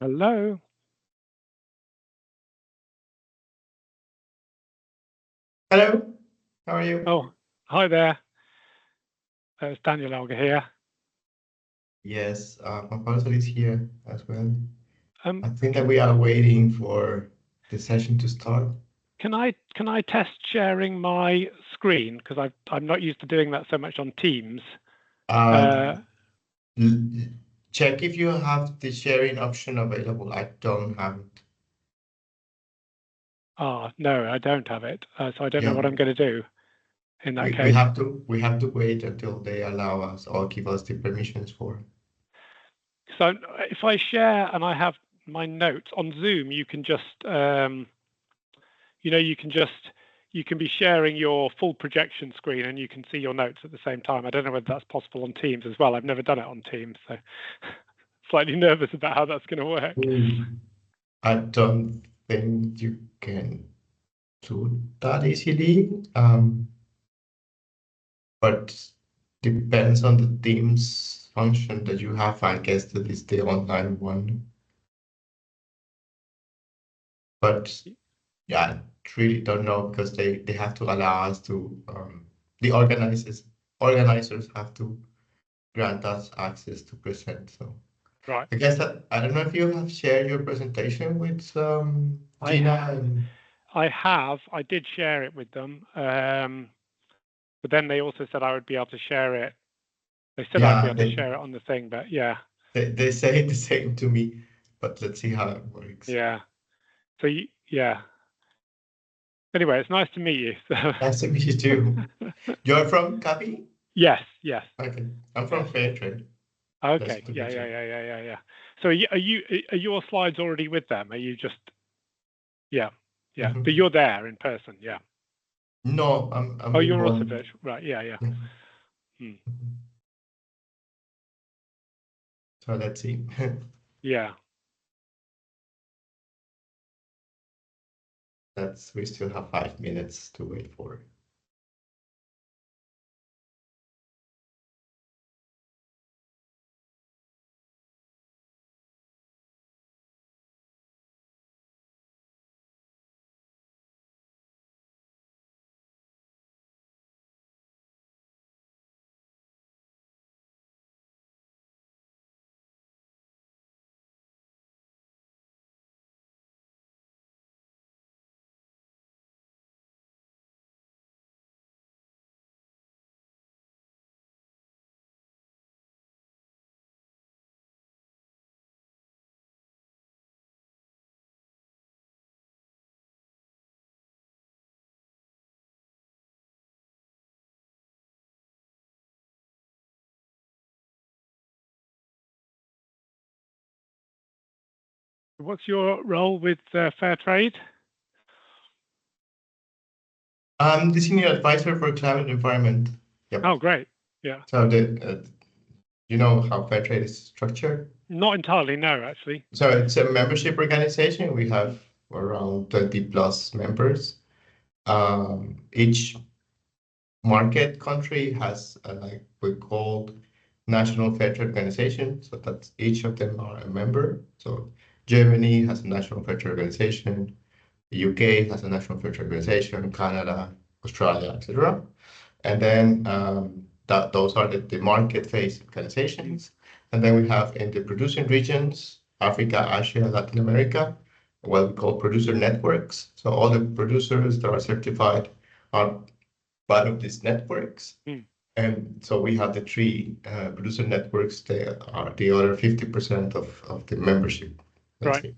Hello. Hello, how are you? Oh, hi there. It's Daniel Elger here. Yes, my parcel is here as well. Um, I think that we are waiting for the session to start. can I test sharing my screen, because I'm not used to doing that so much on Teams. Check if you have the sharing option available. I don't have it. No, I don't have it, so I don't know Yeah, what I'm going to do in that we case. have to wait until they allow us or give us the permissions for. So if I share and I have my notes on Zoom, you can just you can be sharing your full projection screen and you can see your notes at the same time. I don't know whether that's possible on Teams as well. I've never done it on Teams, so slightly nervous about how that's going to work. I don't think you can do that easily, but depends on the Teams function that you have. I guess that is the online one. But yeah, I really don't know because they have to allow us to the organizers have to grant us access to present. So Right. I guess that I don't know if you have shared your presentation with Gina. I did share it with them, but then they also said I would be able to share it. They said I'd be able to share it on the thing, but yeah. They say the same to me, but let's see how it works. Yeah. So yeah. Anyway, it's nice to meet you. So. Nice to meet you too. You're from CABI? Yes. Okay, I'm from Fairtrade. Okay. Yeah. So are your slides already with them? Are you just? Yeah. Mm-hmm. But you're there in person. Yeah. No, I'm. Oh, you're also virtual, right? Yeah. So let's see. Yeah. We still have 5 minutes to wait for. What's your role with Fairtrade? I'm the senior advisor for climate and environment. Yep. Oh, great. Yeah. So you know how Fairtrade is structured? Not entirely, no, actually. So it's a membership organization. We have around 20 plus members. Each market country has like we call national Fairtrade organization. So that's each of them are a member. So Germany has a national Fairtrade organization. The UK has a national Fairtrade organization, Canada, Australia, etc. And then those are the market-facing organizations. And then we have in the producing regions, Africa, Asia, Latin America, what we call producer networks. So all the producers that are certified are part of these networks. And so we have the three producer networks. They are the other 50% of the membership. Right.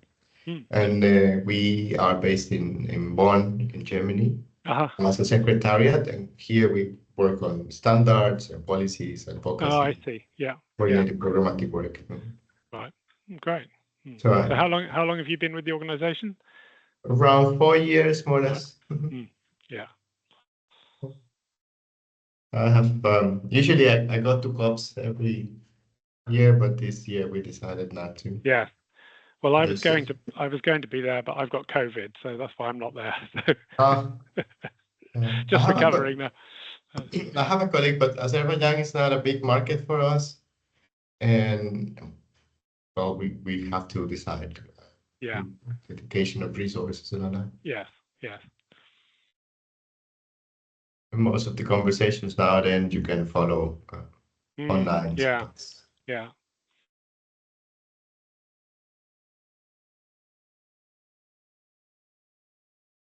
And we are based in Bonn, in Germany, as a secretariat. And here we work on standards and policies and advocacy. Oh, I see. Yeah. Coordinated programmatic work. Right. Great. So how long have you been with the organization? Around 4 years, more or less. Yeah. I have usually I go to COPs every year, but this year we decided not to. Yeah. Well, I was going to be there, but I've got COVID, so that's why I'm not there. Just recovering now. I have a colleague, but Azerbaijan is not a big market for us, and well, we have to decide. Yeah. Allocation of resources and all that. Yes. Yes. And most of the conversations now, then you can follow online. Yeah. Yeah.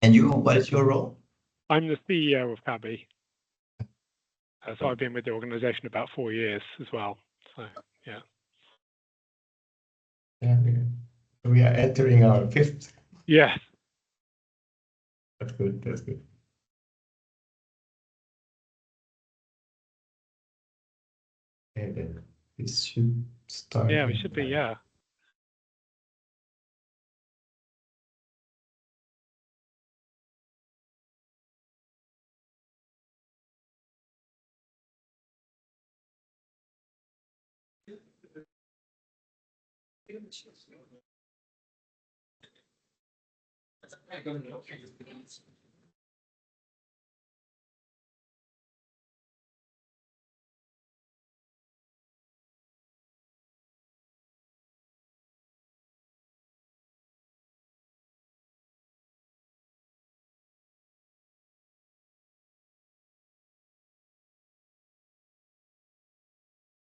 And you, what is your role? I'm the CEO of CABI. So I've been with the organization about 4 years as well. So, yeah. Yeah, we are entering our 5th. Yes. That's good. That's good. And then this should start. Yeah, we should be, yeah.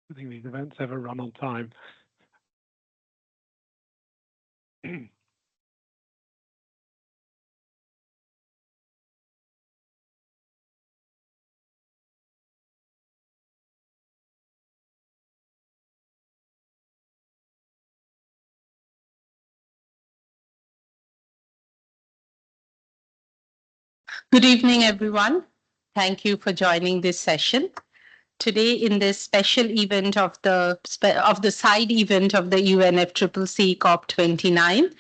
I think these events ever run on time. Good evening, everyone. Thank you for joining this session. Today, in this special event of the side event of the UNFCCC COP29,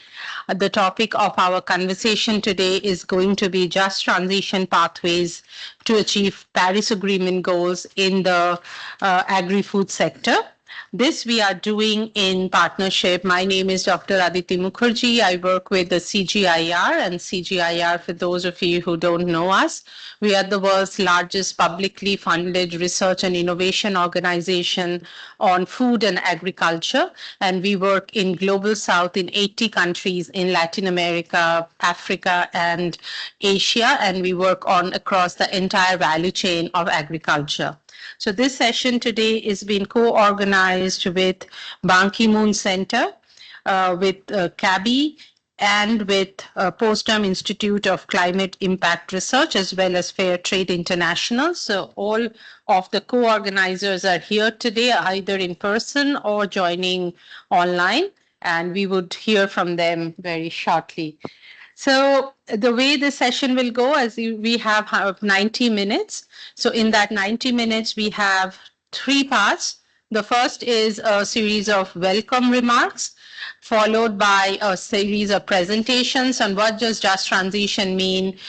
the topic of our conversation today is going to be just transition pathways to achieve Paris Agreement goals in the agri-food sector. This we are doing in partnership. My name is Dr. Aditi Mukherjee. I work with the CGIAR, and CGIAR, for those of you who don't know us, we are the world's largest publicly funded research and innovation organization on food and agriculture. And we work in Global South in 80 countries in Latin America, Africa, and Asia. And we work on across the entire value chain of agriculture. So this session today is being co-organized with BanKiMoon Center, with CABI, and with Potsdam Institute of Climate Impact Research, as well as Fairtrade International. So all of the co-organizers are here today, either in person or joining online, and we would hear from them very shortly. So the way the session will go, we have 90 minutes. So in that 90 minutes, we have 3 parts. The first is a series of welcome remarks, followed by a series of presentations on what does just transition mean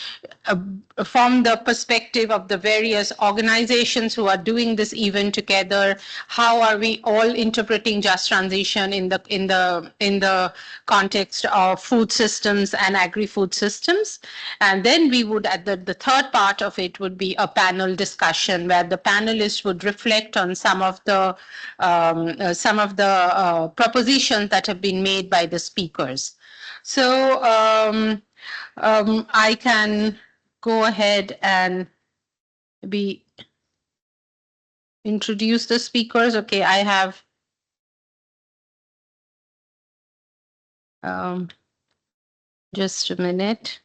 from the perspective of the various organizations who are doing this event together. How are we all interpreting just transition in the context of food systems and agri-food systems? And then we would, at the third part of it, would be a panel discussion where the panelists would reflect on some of the propositions that have been made by the speakers. So I can go ahead and introduce the speakers. Okay, I have just a minute.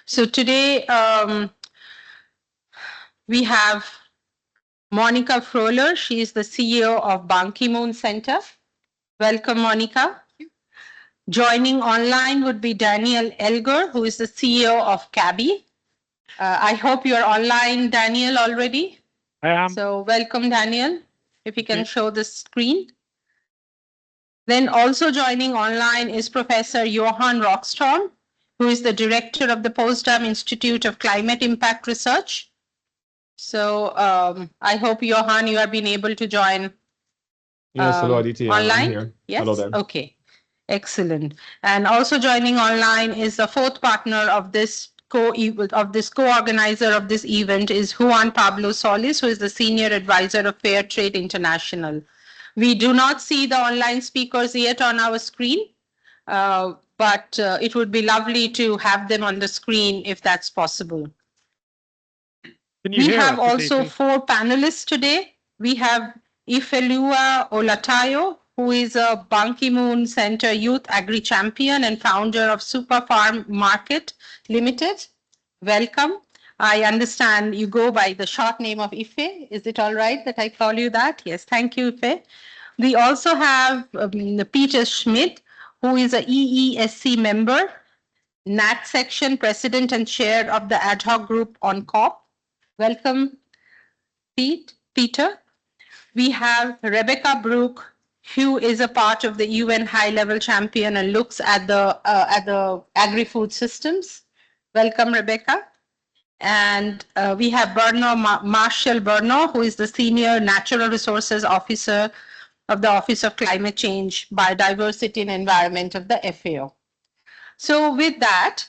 So today we have Monika Froehler. She is the CEO of BanKiMoon Center. Welcome, Monika. Joining online would be Daniel Elgar, who is the CEO of CABI. I hope you're online, Daniel, already. I am. So welcome, Daniel, if you can show the screen. Then also joining online is Professor Johan Rockström, who is the director of the Potsdam Institute of Climate Impact Research. So I hope, Johan, you have been able to join yes, hello, Aditi. online. I'm here. Yes? Hello there. Okay, excellent. And also joining online is the 4th partner of this co-organizer of this event is Juan Pablo Solis, who is the senior advisor of Fairtrade International. We do not see the online speakers yet on our screen, but it would be lovely to have them on the screen if that's possible. We have also 4 panelists today. We have Ifelua Olatayo, who is a BanKiMoon Center Youth Agri Champion and founder of Super Farm Market Limited. Welcome. I understand you go by the short name of Ife. Is it all right that I call you that? Yes, thank you, Ife. We also have Peter Schmidt, who is a EESC member, NAT section president and chair of the ad hoc group on COP. Welcome, Peter. We have Rebecca Brook, who is a part of the UN high-level champion and looks at the agri-food systems. Welcome, Rebecca. And we have Marshall Bernard, who is the senior natural resources officer of the Office of Climate Change, Biodiversity and Environment of the FAO. So with that,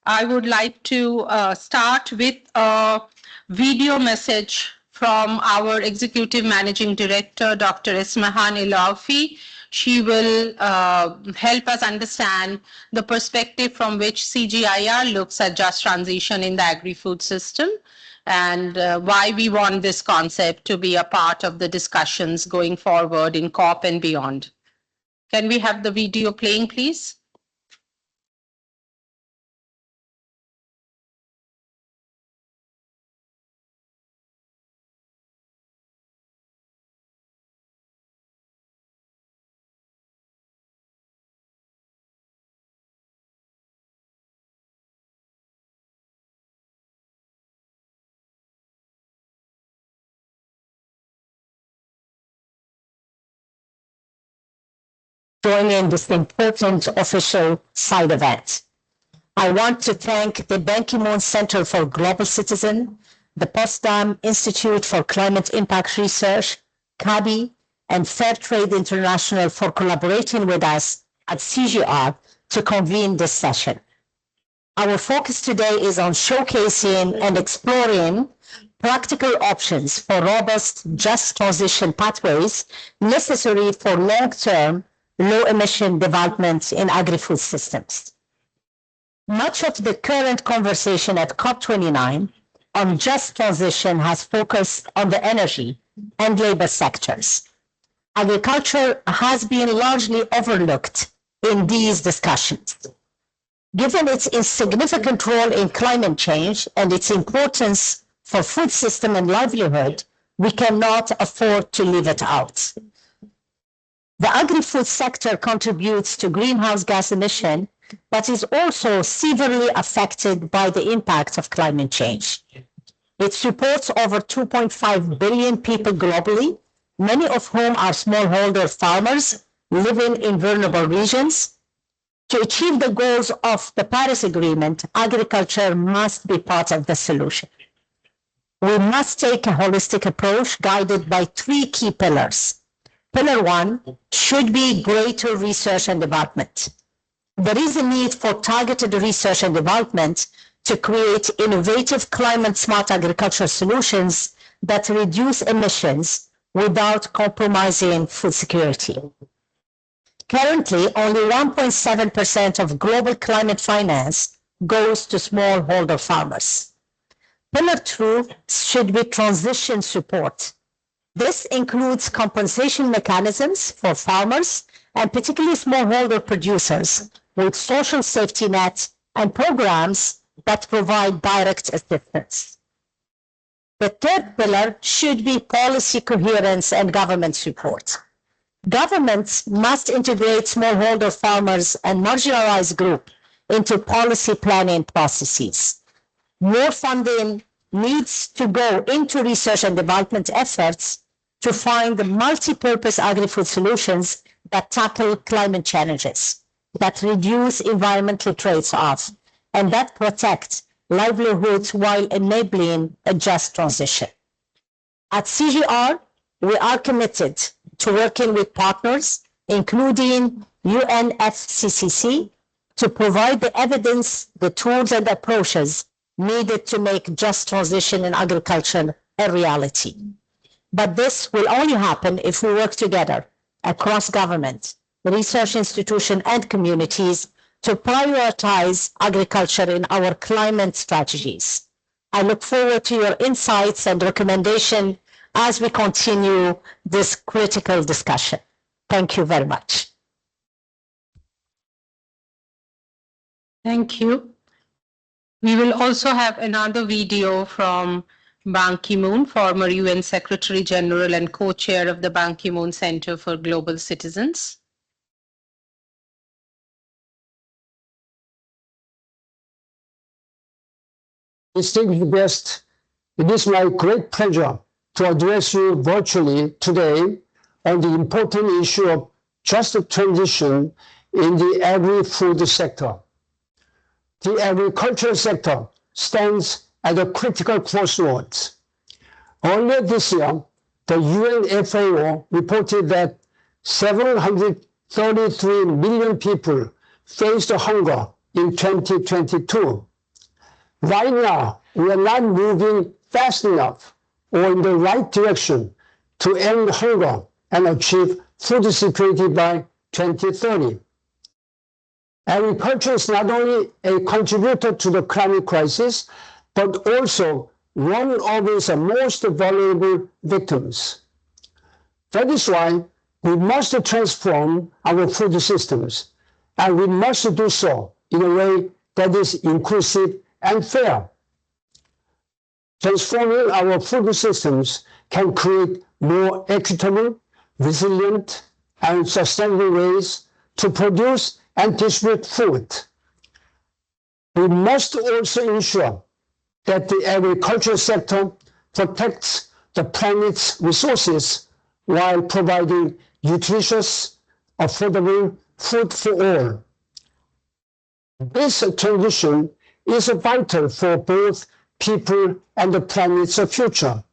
I would like to start with a video message from our Executive Managing Director, Dr. Ismahane Elouafi. She will help us understand the perspective from which CGIAR looks at just transition in the agri-food system and why we want this concept to be a part of the discussions going forward in COP and beyond. Can we have the video playing, please? Join in this important official side event. I want to thank the BanKiMoon Center for Global Citizen, the Potsdam Institute for Climate Impact Research, CABI, and Fairtrade International for collaborating with us at CGIAR to convene this session. Our focus today is on showcasing and exploring practical options for robust, just transition pathways necessary for long-term low-emission development in agri-food systems. Much of the current conversation at COP29 on just transition has focused on the energy and labor sectors. Agriculture has been largely overlooked in these discussions. Given its insignificant role in climate change and its importance for food system and livelihood, we cannot afford to leave it out. The agri-food sector contributes to greenhouse gas emission, but is also severely affected by the impact of climate change. It supports over 2.5 billion people globally, many of whom are smallholder farmers living in vulnerable regions. To achieve the goals of the Paris Agreement, agriculture must be part of the solution. We must take a holistic approach guided by 3 key pillars. Pillar 1 should be greater research and development. There is a need for targeted research and development to create innovative climate-smart agricultural solutions that reduce emissions without compromising food security. Currently, only 1.7% of global climate finance goes to smallholder farmers. Pillar 2 should be transition support. This includes compensation mechanisms for farmers and particularly smallholder producers with social safety nets and programs that provide direct assistance. The third pillar should be policy coherence and government support. Governments must integrate smallholder farmers and marginalized groups into policy planning processes. More funding needs to go into research and development efforts to find the multi-purpose agri-food solutions that tackle climate challenges, that reduce environmental trade-offs, and that protect livelihoods while enabling a just transition. At CGIAR, we are committed to working with partners, including UNFCCC, to provide the evidence, the tools and approaches needed to make just transition in agriculture a reality. But this will only happen if we work together across government, research institutions, and communities to prioritize agriculture in our climate strategies. I look forward to your insights and recommendations as we continue this critical discussion. Thank you very much. Thank you. We will also have another video from BanKiMoon, former UN Secretary General and co-chair of the BanKiMoon Center for Global Citizens. Distinguished guests, it is my great pleasure to address you virtually today on the important issue of just transition in the agri-food sector. The agricultural sector stands at a critical crossroads. Earlier this year, the UN FAO reported that 733 million people faced hunger in 2022. Right now, we are not moving fast enough or in the right direction to end hunger and achieve food security by 2030. Agriculture is not only a contributor to the climate crisis, but also one of its most vulnerable victims. That is why we must transform our food systems, and we must do so in a way that is inclusive and fair. Transforming our food systems can create more equitable, resilient, and sustainable ways to produce and distribute food. We must also ensure that the agricultural sector protects the planet's resources while providing nutritious, affordable food for all. This transition is vital for both people and the planet's future.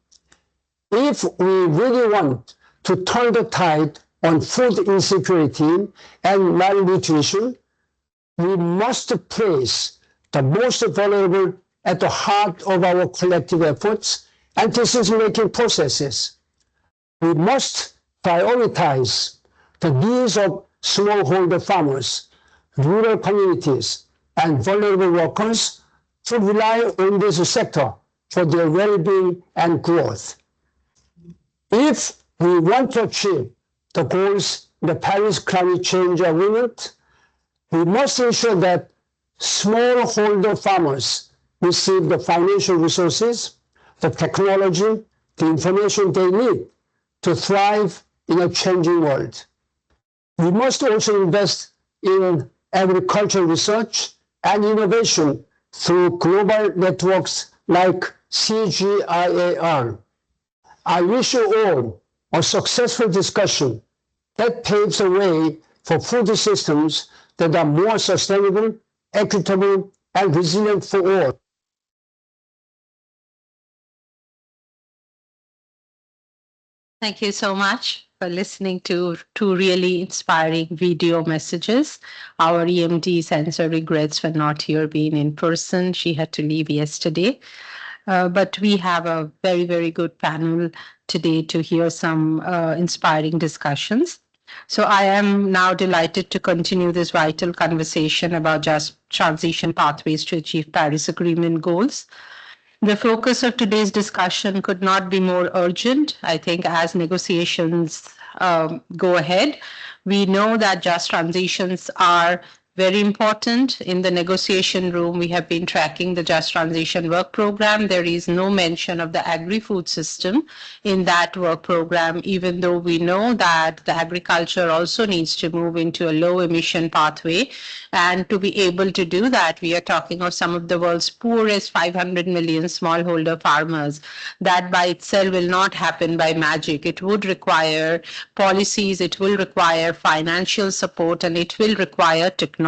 If we really want to turn the tide on food insecurity and malnutrition, we must place the most vulnerable at the heart of our collective efforts and decision-making processes. We must prioritize the needs of smallholder farmers, rural communities, and vulnerable workers who rely on this sector for their well-being and growth. If we want to achieve the goals in the Paris Climate Change Agreement, we must ensure that smallholder farmers receive the financial resources, the technology, the information they need to thrive in a changing world. We must also invest in agricultural research and innovation through global networks like CGIAR. I wish you all a successful discussion that paves the way for food systems that are more sustainable, equitable, and resilient for all. Thank you so much for listening to two really inspiring video messages. Our EMD Sensor regrets for not here being in person. She had to leave yesterday. But we have a very, very good panel today to hear some inspiring discussions. So I am now delighted to continue this vital conversation about just transition pathways to achieve Paris Agreement goals. The focus of today's discussion could not be more urgent. I think as negotiations go ahead, we know that just transitions are very important. In the negotiation room, we have been tracking the Just Transition work program. There is no mention of the agri-food system in that work program, even though we know that the agriculture also needs to move into a low emission pathway. And to be able to do that, we are talking of some of the world's poorest 500 million smallholder farmers. That by itself will not happen by magic. It would require policies, it will require financial support, and it will require technology,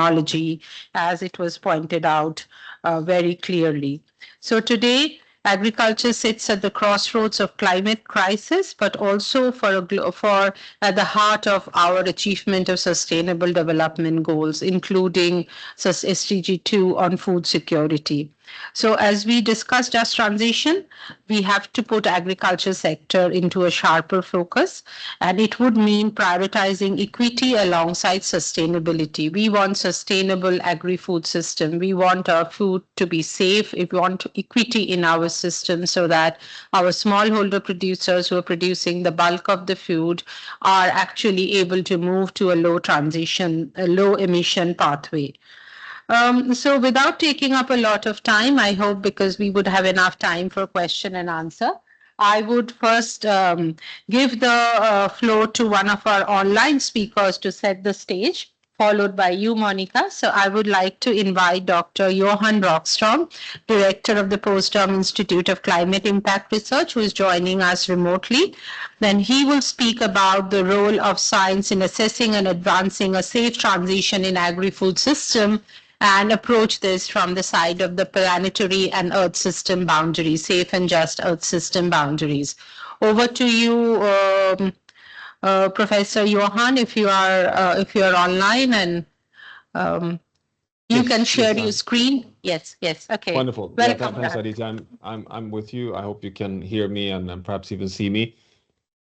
as it was pointed out very clearly. So today, agriculture sits at the crossroads of climate crisis, but also at the heart of our achievement of sustainable development goals, including SDG 2 on food security. So as we discussed just transition, we have to put agriculture sector into a sharper focus, and it would mean prioritizing equity alongside sustainability. We want sustainable agri-food system. We want our food to be safe. We want equity in our system so that our smallholder producers who are producing the bulk of the food are actually able to move to a low emission pathway. So without taking up a lot of time, I hope because we would have enough time for question and answer, I would first give the floor to one of our online speakers to set the stage, followed by you, Monika. So I would like to invite Dr. Johan Rockstrom, Director of the Potsdam Institute of Climate Impact Research, who is joining us remotely. Then he will speak about the role of science in assessing and advancing a safe transition in agri-food system, and approach this from the side of the planetary and Earth system boundaries, safe and just Earth system boundaries. Over to you, Professor Johan, if you are online, and you can share your screen. Yes, okay. Wonderful. Welcome. Thanks, Aditi. I'm with you. I hope you can hear me and perhaps even see me.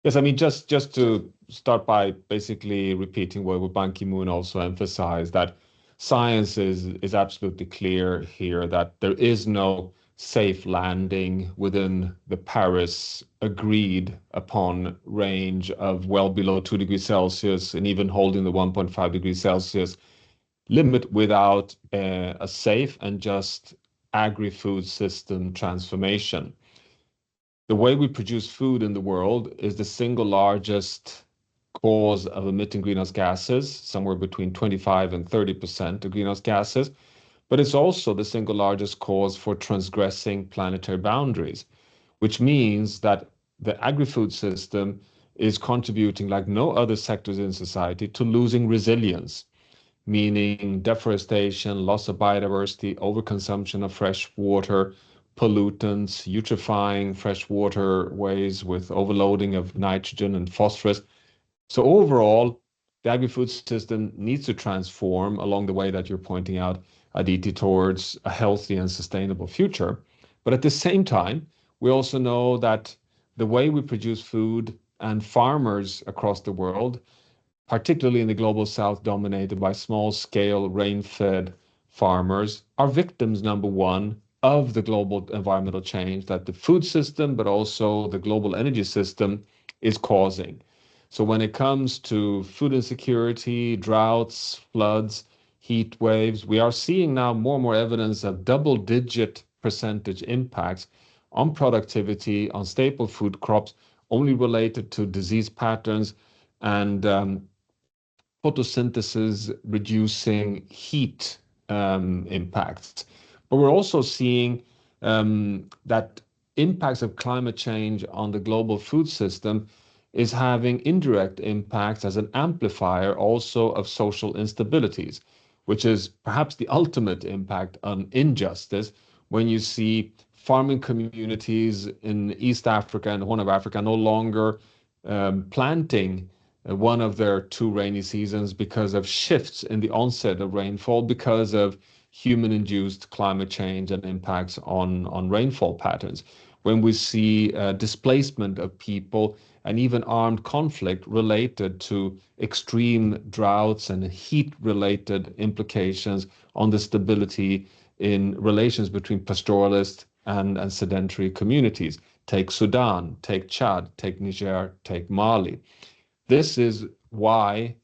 Yes, I mean, just to start by basically repeating what BanKiMoon also emphasized, that science is absolutely clear here, that there is no safe landing within the Paris agreed upon range of well below 2 degrees Celsius and even holding the 1.5 degrees Celsius limit without a safe and just agri-food system transformation. The way we produce food in the world is the single largest cause of emitting greenhouse gases, somewhere between 25 and 30% of greenhouse gases, but it's also the single largest cause for transgressing planetary boundaries, which means that the agri-food system is contributing like no other sectors in society to losing resilience, meaning deforestation, loss of biodiversity, overconsumption of fresh water, pollutants, eutrophying fresh waterways with overloading of nitrogen and phosphorus. So overall, the agri-food system needs to transform along the way that you're pointing out, Aditi, towards a healthy and sustainable future. But at the same time, we also know that the way we produce food and farmers across the world, particularly in the global south dominated by small-scale rain-fed farmers, are victims, number one, of the global environmental change that the food system, but also the global energy system is causing. So when it comes to food insecurity, droughts, floods, heat waves, we are seeing now more and more evidence of double-digit percentage impacts on productivity, on staple food crops, only related to disease patterns and photosynthesis reducing heat impacts. But we're also seeing that impacts of climate change on the global food system is having indirect impacts as an amplifier also of social instabilities, which is perhaps the ultimate impact on injustice when you see farming communities in East Africa and the Horn of Africa no longer planting one of their 2 rainy seasons because of shifts in the onset of rainfall because of human-induced climate change and impacts on rainfall patterns. When we see displacement of people and even armed conflict related to extreme droughts and heat-related implications on the stability in relations between pastoralist and sedentary communities. Take Sudan, take Chad, take Niger, take Mali. This is why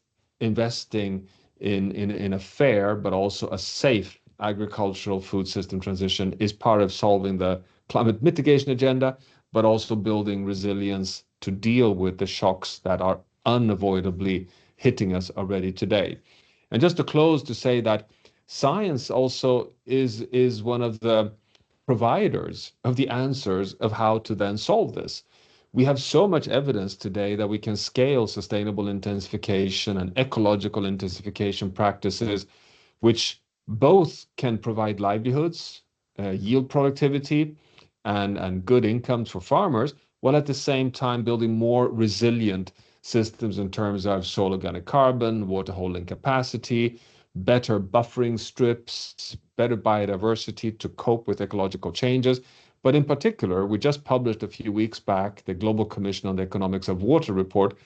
investing in a fair but also a safe agricultural food system transition is part of solving the climate mitigation agenda, but also building resilience to deal with the shocks that are unavoidably hitting us already today. And just to close, to say that science also is one of the providers of the answers of how to then solve this. We have so much evidence today that we can scale sustainable intensification and ecological intensification practices, which both can provide livelihoods, yield productivity, and good incomes for farmers, while at the same time building more resilient systems in terms of soil organic carbon, water holding capacity, better buffering strips, better biodiversity to cope with ecological changes. But in particular, we just published a few weeks back the Global Commission on the Economics of Water report,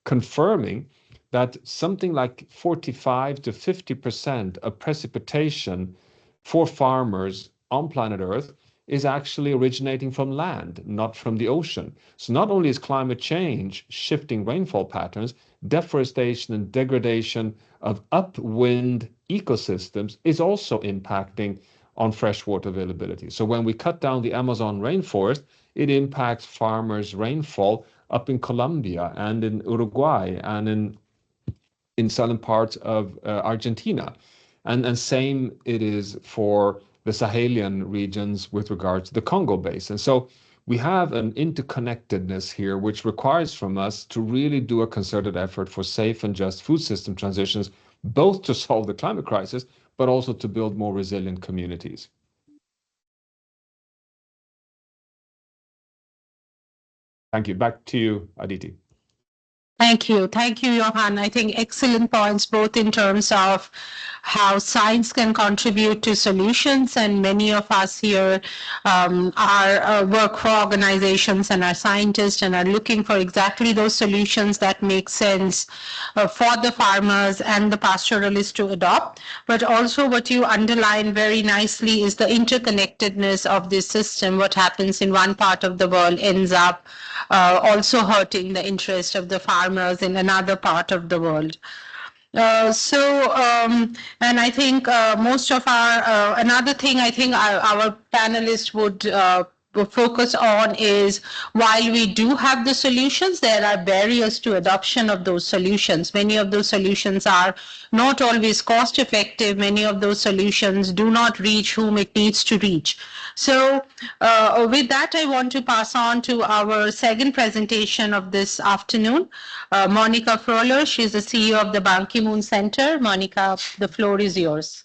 confirming that something like 45 to 50% of precipitation for farmers on planet Earth is actually originating from land, not from the ocean. So not only is climate change shifting rainfall patterns, deforestation and degradation of upwind ecosystems is also impacting on freshwater availability. So when we cut down the Amazon rainforest, it impacts farmers' rainfall up in Colombia and in Uruguay and in southern parts of Argentina. And same it is for the Sahelian regions with regards to the Congo Basin. So we have an interconnectedness here, which requires from us to really do a concerted effort for safe and just food system transitions, both to solve the climate crisis, but also to build more resilient communities. Thank you. Back to you, Aditi. Thank you. Thank you, Johan. I think excellent points, both in terms of how science can contribute to solutions, and many of us here are work for organizations and are scientists and are looking for exactly those solutions that make sense for the farmers and the pastoralists to adopt. But also what you underline very nicely is the interconnectedness of this system. What happens in one part of the world ends up also hurting the interest of the farmers in another part of the world. And I think most of our, another thing I think our panelists would focus on is, while we do have the solutions, there are barriers to adoption of those solutions. Many of those solutions are not always cost effective. Many of those solutions do not reach whom it needs to reach. So with that, I want to pass on to our second presentation of this afternoon, Monika Froehler. She's the CEO of the BanKiMoon Center. Monika, the floor is yours.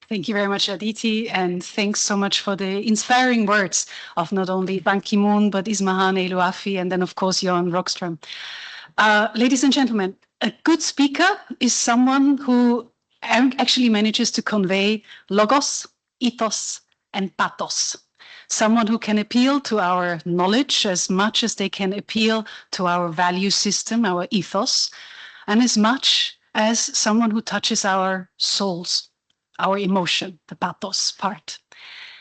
Thank you very much, Aditi, and thanks so much for the inspiring words of not only BanKiMoon, but Ismahane, Elouafi, and then, of course, Jan Rockström. Ladies and gentlemen, a good speaker is someone who actually manages to convey logos, ethos, and pathos. Someone who can appeal to our knowledge as much as they can appeal to our value system, our ethos, and as much as someone who touches our souls, our emotion, the pathos part.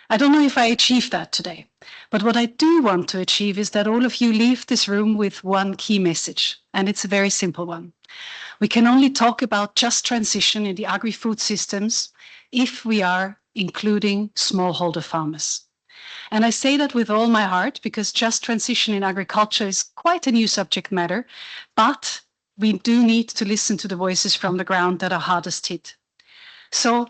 I don't know if I achieved that today, but what I do want to achieve is that all of you leave this room with one key message, and it's a very simple one. We can only talk about just transition in the agri-food systems if we are including smallholder farmers. And I say that with all my heart, because just transition in agriculture is quite a new subject matter, but we do need to listen to the voices from the ground that are hardest hit. So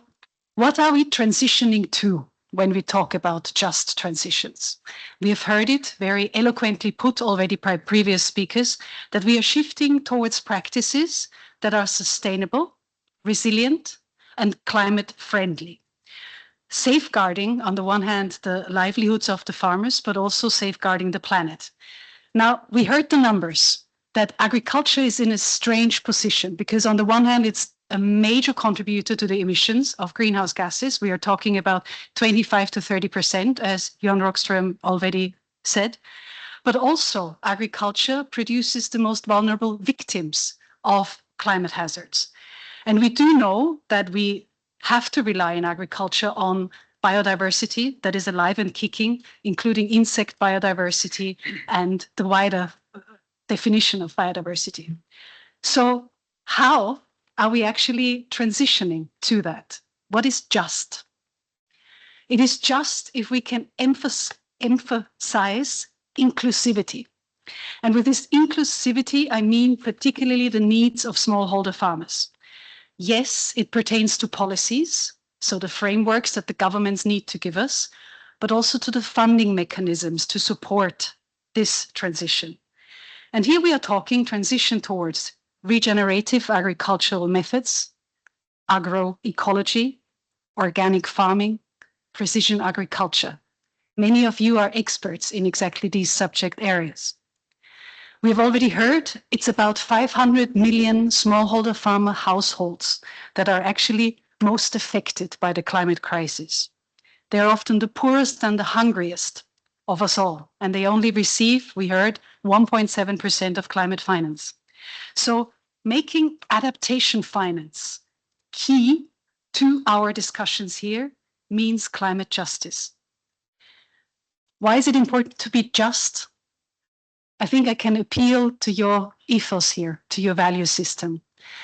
what are we transitioning to when we talk about just transitions? We have heard it very eloquently put already by previous speakers, that we are shifting towards practices that are sustainable, resilient, and climate friendly. Safeguarding, on the one hand, the livelihoods of the farmers, but also safeguarding the planet. Now, we heard the numbers that agriculture is in a strange position, because on the one hand, it's a major contributor to the emissions of greenhouse gases. We are talking about 25 to 30%, as Jan Rockström already said. But also, agriculture produces the most vulnerable victims of climate hazards. And we do know that we have to rely in agriculture on biodiversity that is alive and kicking, including insect biodiversity and the wider definition of biodiversity. So how are we actually transitioning to that? What is just? It is just if we can emphasize inclusivity. And with this inclusivity, I mean particularly the needs of smallholder farmers. Yes, it pertains to policies, so the frameworks that the governments need to give us, but also to the funding mechanisms to support this transition. And here we are talking transition towards regenerative agricultural methods, agroecology, organic farming, precision agriculture. Many of you are experts in exactly these subject areas. We've already heard it's about 500 million smallholder farmer households that are actually most affected by the climate crisis. They are often the poorest and the hungriest of us all, and they only receive, we heard, 1.7% of climate finance. So making adaptation finance key to our discussions here means climate justice. Why is it important to be just? I think I can appeal to your ethos here, to your value system.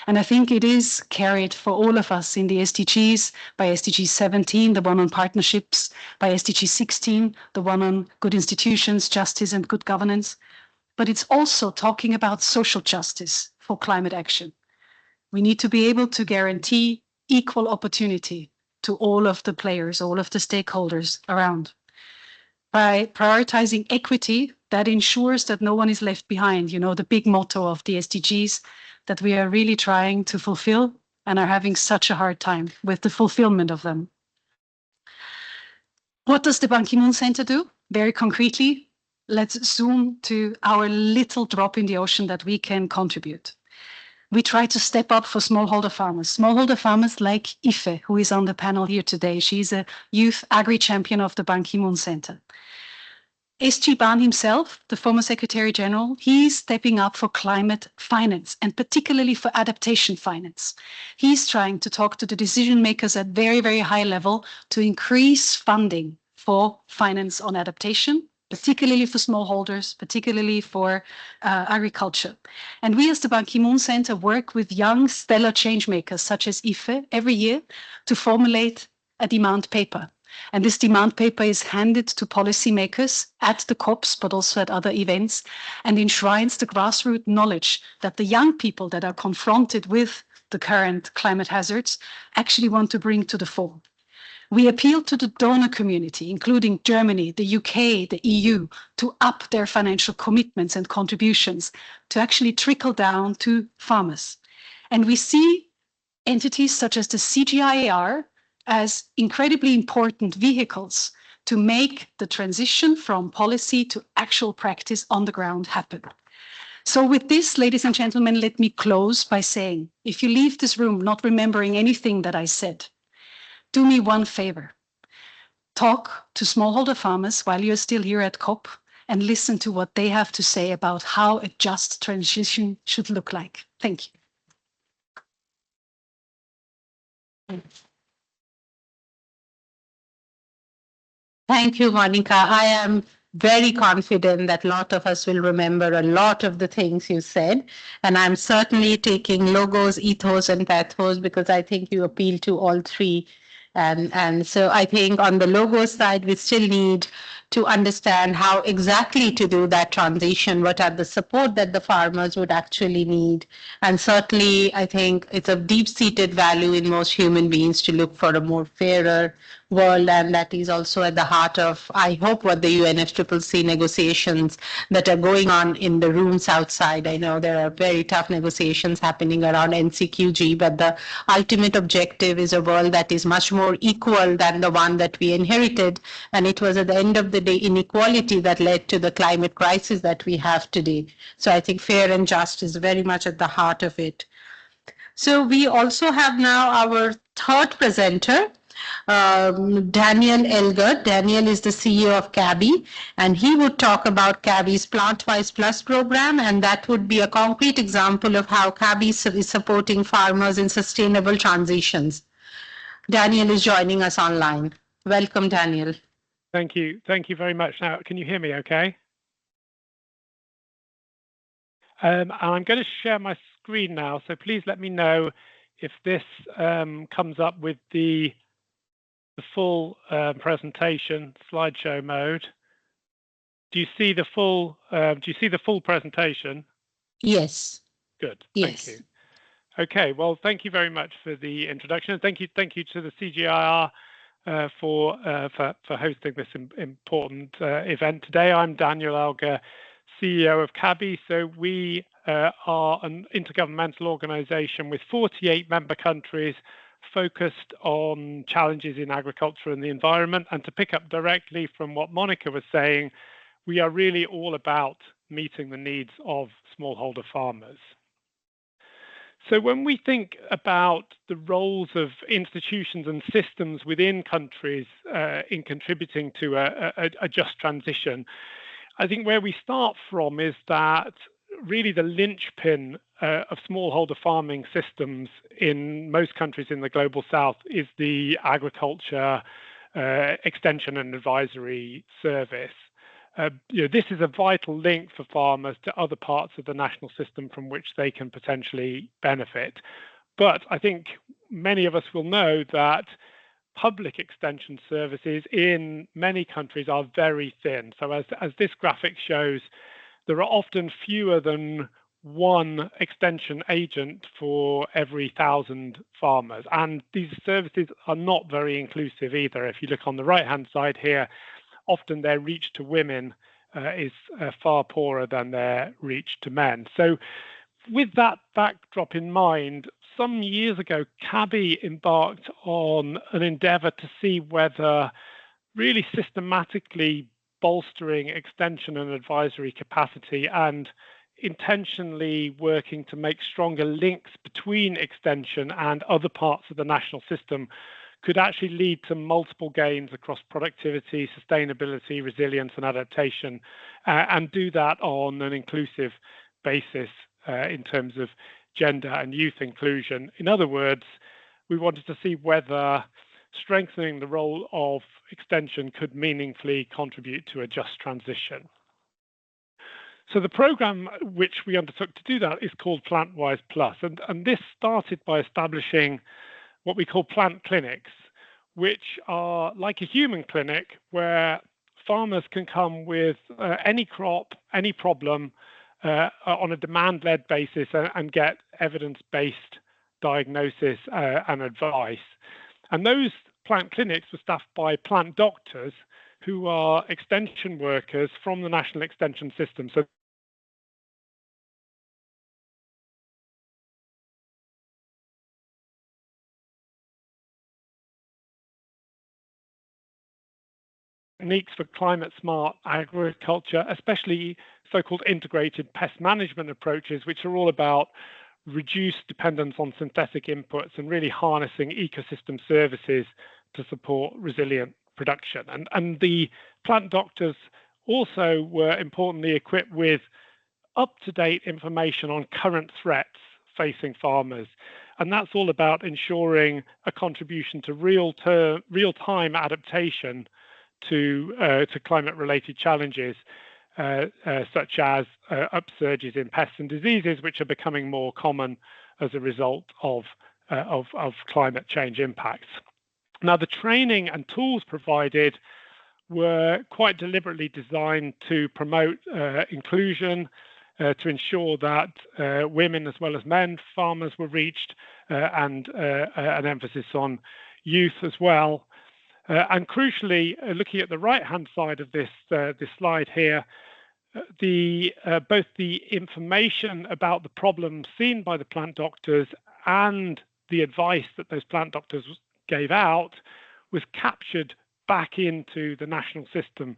And I think it is carried for all of us in the SDGs, by SDG 17, the one on partnerships, by SDG 16, the one on good institutions, justice and good governance. But it's also talking about social justice for climate action. We need to be able to guarantee equal opportunity to all of the players, all of the stakeholders around. By prioritizing equity, that ensures that no one is left behind, you know, the big motto of the SDGs that we are really trying to fulfill and are having such a hard time with the fulfillment of them. What does the BanKiMoon Center do? Very concretely, let's zoom to our little drop in the ocean that we can contribute. We try to step up for smallholder farmers like Ife, who is on the panel here today. She's a youth agri-champion of the BanKiMoon Center. SG Ban himself, the former Secretary General, he's stepping up for climate finance and particularly for adaptation finance. He's trying to talk to the decision makers at very, very high level to increase funding for finance on adaptation, particularly for smallholders, particularly for agriculture. And we as the BanKiMoon Center work with young stellar change makers such as Ife every year to formulate a demand paper. And this demand paper is handed to policymakers at the COPs, but also at other events, and enshrines the grassroots knowledge that the young people that are confronted with the current climate hazards actually want to bring to the fore. We appeal to the donor community, including Germany, the UK, the EU, to up their financial commitments and contributions to actually trickle down to farmers. And we see entities such as the CGIAR as incredibly important vehicles to make the transition from policy to actual practice on the ground happen. So with this, ladies and gentlemen, let me close by saying, if you leave this room not remembering anything that I said, do me one favor. Talk to smallholder farmers while you're still here at COP and listen to what they have to say about how a just transition should look like. Thank you. Thank you, Monika. I am very confident that a lot of us will remember a lot of the things you said. And I'm certainly taking logos, ethos, and pathos because I think you appeal to all three. And so I think on the logo side, we still need to understand how exactly to do that transition, what are the support that the farmers would actually need. And certainly, I think it's a deep-seated value in most human beings to look for a more fairer world, and that is also at the heart of, I hope, what the UNFCCC negotiations that are going on in the rooms outside. I know there are very tough negotiations happening around NCQG, but the ultimate objective is a world that is much more equal than the one that we inherited, and it was at the end of the day inequality that led to the climate crisis that we have today. So I think fair and just is very much at the heart of it. So we also have now our third presenter, Daniel Elgert. Daniel is the CEO of CABI, and he would talk about CABI's Plant-Wise Plus program, and that would be a concrete example of how CABI is supporting farmers in sustainable transitions. Daniel is joining us online. Welcome, Daniel. Thank you. Thank you very much. Now, can you hear me okay? I'm going to share my screen now, so please let me know if this comes up with the full presentation slideshow mode. Do you see the full presentation? Yes. Good. Yes. Thank you. Okay. Well, thank you very much for the introduction. Thank you to the CGIAR for hosting this important event today. I'm Daniel Elgert, CEO of CABI. So we are an intergovernmental organization with 48 member countries focused on challenges in agriculture and the environment. And to pick up directly from what Monika was saying, we are really all about meeting the needs of smallholder farmers. So when we think about the roles of institutions and systems within countries in contributing to a just transition, I think where we start from is that really the linchpin of smallholder farming systems in most countries in the global south is the agriculture extension and advisory service. This is a vital link for farmers to other parts of the national system from which they can potentially benefit. But I think many of us will know that public extension services in many countries are very thin. So as this graphic shows, there are often fewer than one extension agent for every 1,000 farmers. And these services are not very inclusive either. If you look on the right-hand side here, often their reach to women is far poorer than their reach to men. So with that backdrop in mind, some years ago, CABI embarked on an endeavour to see whether really systematically bolstering extension and advisory capacity and intentionally working to make stronger links between extension and other parts of the national system could actually lead to multiple gains across productivity, sustainability, resilience and adaptation, and do that on an inclusive basis in terms of gender and youth inclusion. In other words, we wanted to see whether strengthening the role of extension could meaningfully contribute to a just transition. So the program which we undertook to do that is called PlantWise Plus, and this started by establishing what we call plant clinics, which are like a human clinic where farmers can come with any crop, any problem on a demand-led basis and get evidence-based diagnosis and advice. And those plant clinics were staffed by plant doctors who are extension workers from the National Extension System. So techniques for climate-smart agriculture, especially so-called integrated pest management approaches, which are all about reduced dependence on synthetic inputs and really harnessing ecosystem services to support resilient production. And the plant doctors also were importantly equipped with up-to-date information on current threats facing farmers. And that's all about ensuring a contribution to real-time adaptation to climate-related challenges, such as upsurges in pests and diseases, which are becoming more common as a result of climate change impacts. Now, the training and tools provided were quite deliberately designed to promote inclusion, to ensure that women as well as men farmers were reached, and an emphasis on youth as well. And crucially, looking at the right-hand side of this slide here, both the information about the problems seen by the plant doctors and the advice that those plant doctors gave out was captured back into the national system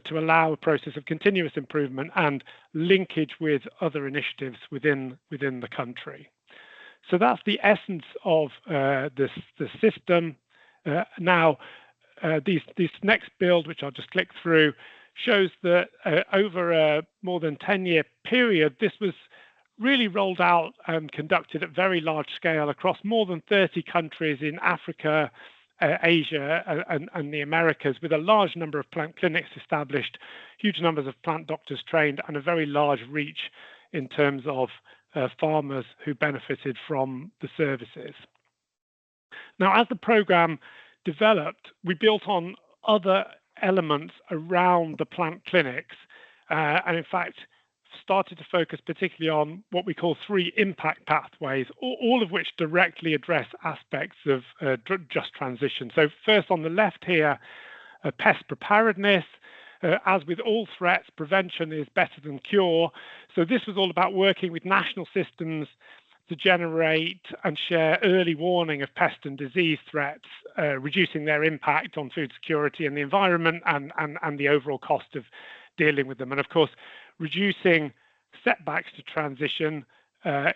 to allow a process of continuous improvement and linkage with other initiatives within the country. So that's the essence of the system. Now, this next build, which I'll just click through, shows that over a more than 10-year period, this was really rolled out and conducted at very large scale across more than 30 countries in Africa, Asia and the Americas, with a large number of plant clinics established, huge numbers of plant doctors trained, and a very large reach in terms of farmers who benefited from the services. Now, as the program developed, we built on other elements around the plant clinics, and in fact started to focus particularly on what we call 3 impact pathways, all of which directly address aspects of just transition. So first, on the left here, pest preparedness. As with all threats, prevention is better than cure. So this was all about working with national systems to generate and share early warning of pest and disease threats, reducing their impact on food security and the environment and the overall cost of dealing with them. And of course, reducing setbacks to transition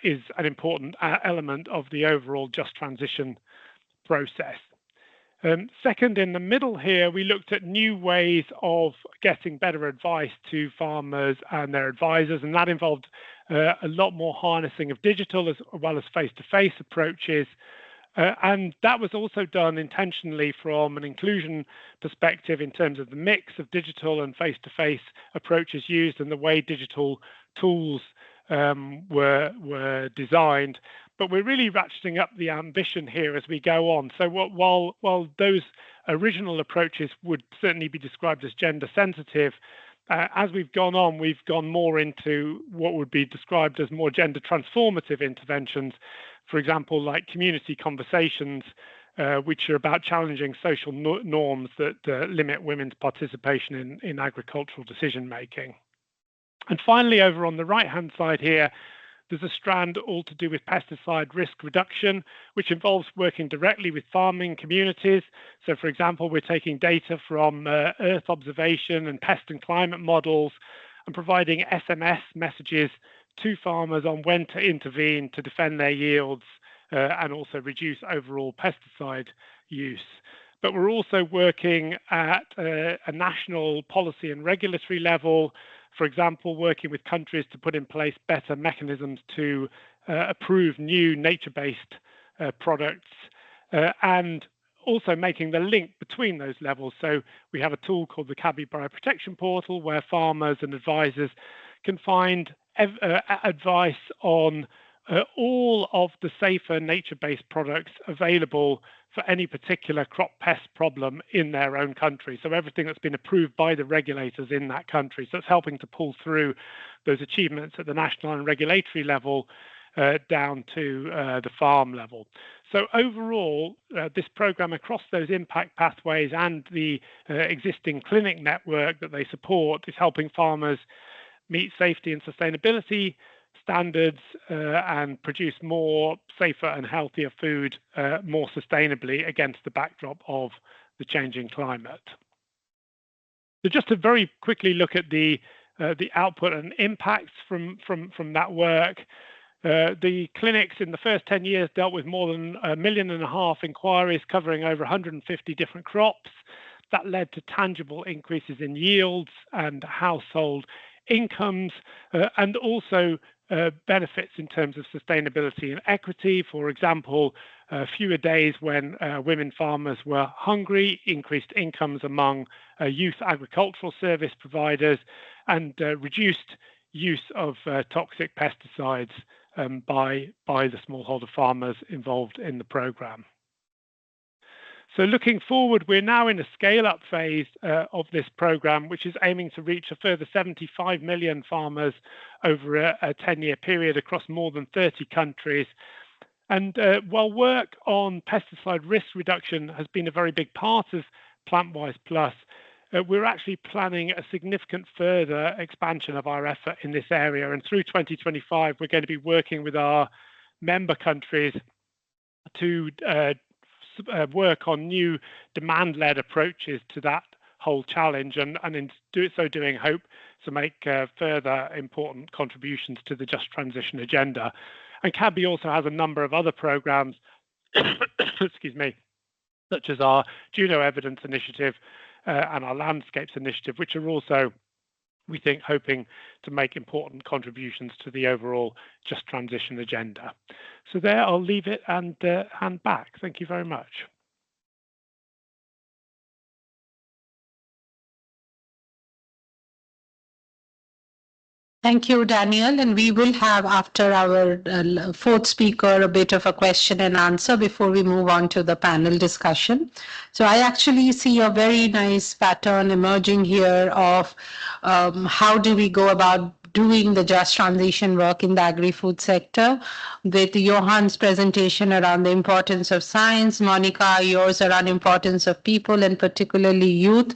is an important element of the overall just transition process. Second, in the middle here, we looked at new ways of getting better advice to farmers and their advisors, and that involved a lot more harnessing of digital as well as face-to-face approaches. And that was also done intentionally from an inclusion perspective in terms of the mix of digital and face-to-face approaches used and the way digital tools were designed. But we're really ratcheting up the ambition here as we go on. So while those original approaches would certainly be described as gender sensitive, as we've gone on, we've gone more into what would be described as more gender transformative interventions, for example, like community conversations, which are about challenging social norms that limit women's participation in agricultural decision making. And finally, over on the right-hand side here, there's a strand all to do with pesticide risk reduction, which involves working directly with farming communities. So, for example, we're taking data from Earth observation and pest and climate models and providing SMS messages to farmers on when to intervene to defend their yields and also reduce overall pesticide use. But we're also working at a national policy and regulatory level, for example, working with countries to put in place better mechanisms to approve new nature-based products and also making the link between those levels. So we have a tool called the CABI Bioprotection Portal where farmers and advisors can find advice on all of the safer nature-based products available for any particular crop pest problem in their own country. So everything that's been approved by the regulators in that country. So it's helping to pull through those achievements at the national and regulatory level down to the farm level. So overall, this program across those impact pathways and the existing clinic network that they support is helping farmers meet safety and sustainability standards and produce more safer and healthier food more sustainably against the backdrop of the changing climate. So just to very quickly look at the output and impacts from that work, the clinics in the first 10 years dealt with more than 1.5 million inquiries covering over 150 different crops. That led to tangible increases in yields and household incomes and also benefits in terms of sustainability and equity. For example, fewer days when women farmers were hungry, increased incomes among youth agricultural service providers, and reduced use of toxic pesticides by the smallholder farmers involved in the program. So looking forward, we're now in a scale-up phase of this program, which is aiming to reach a further 75 million farmers over a 10-year period across more than 30 countries. And while work on pesticide risk reduction has been a very big part of PlantWise Plus, we're actually planning a significant further expansion of our effort in this area. And through 2025, we're going to be working with our member countries to work on new demand-led approaches to that whole challenge, and in so doing hope to make further important contributions to the just transition agenda. And CABI also has a number of other programs, excuse me, such as our Juno Evidence Initiative and our Landscapes Initiative, which are also, we think, hoping to make important contributions to the overall just transition agenda. So there, I'll leave it and hand back. Thank you very much. Thank you, Daniel. And we will have, after our fourth speaker, a bit of a question and answer before we move on to the panel discussion. So I actually see a very nice pattern emerging here of how do we go about doing the just transition work in the agri-food sector, with Johan's presentation around the importance of science, Monika, yours around importance of people and particularly youth,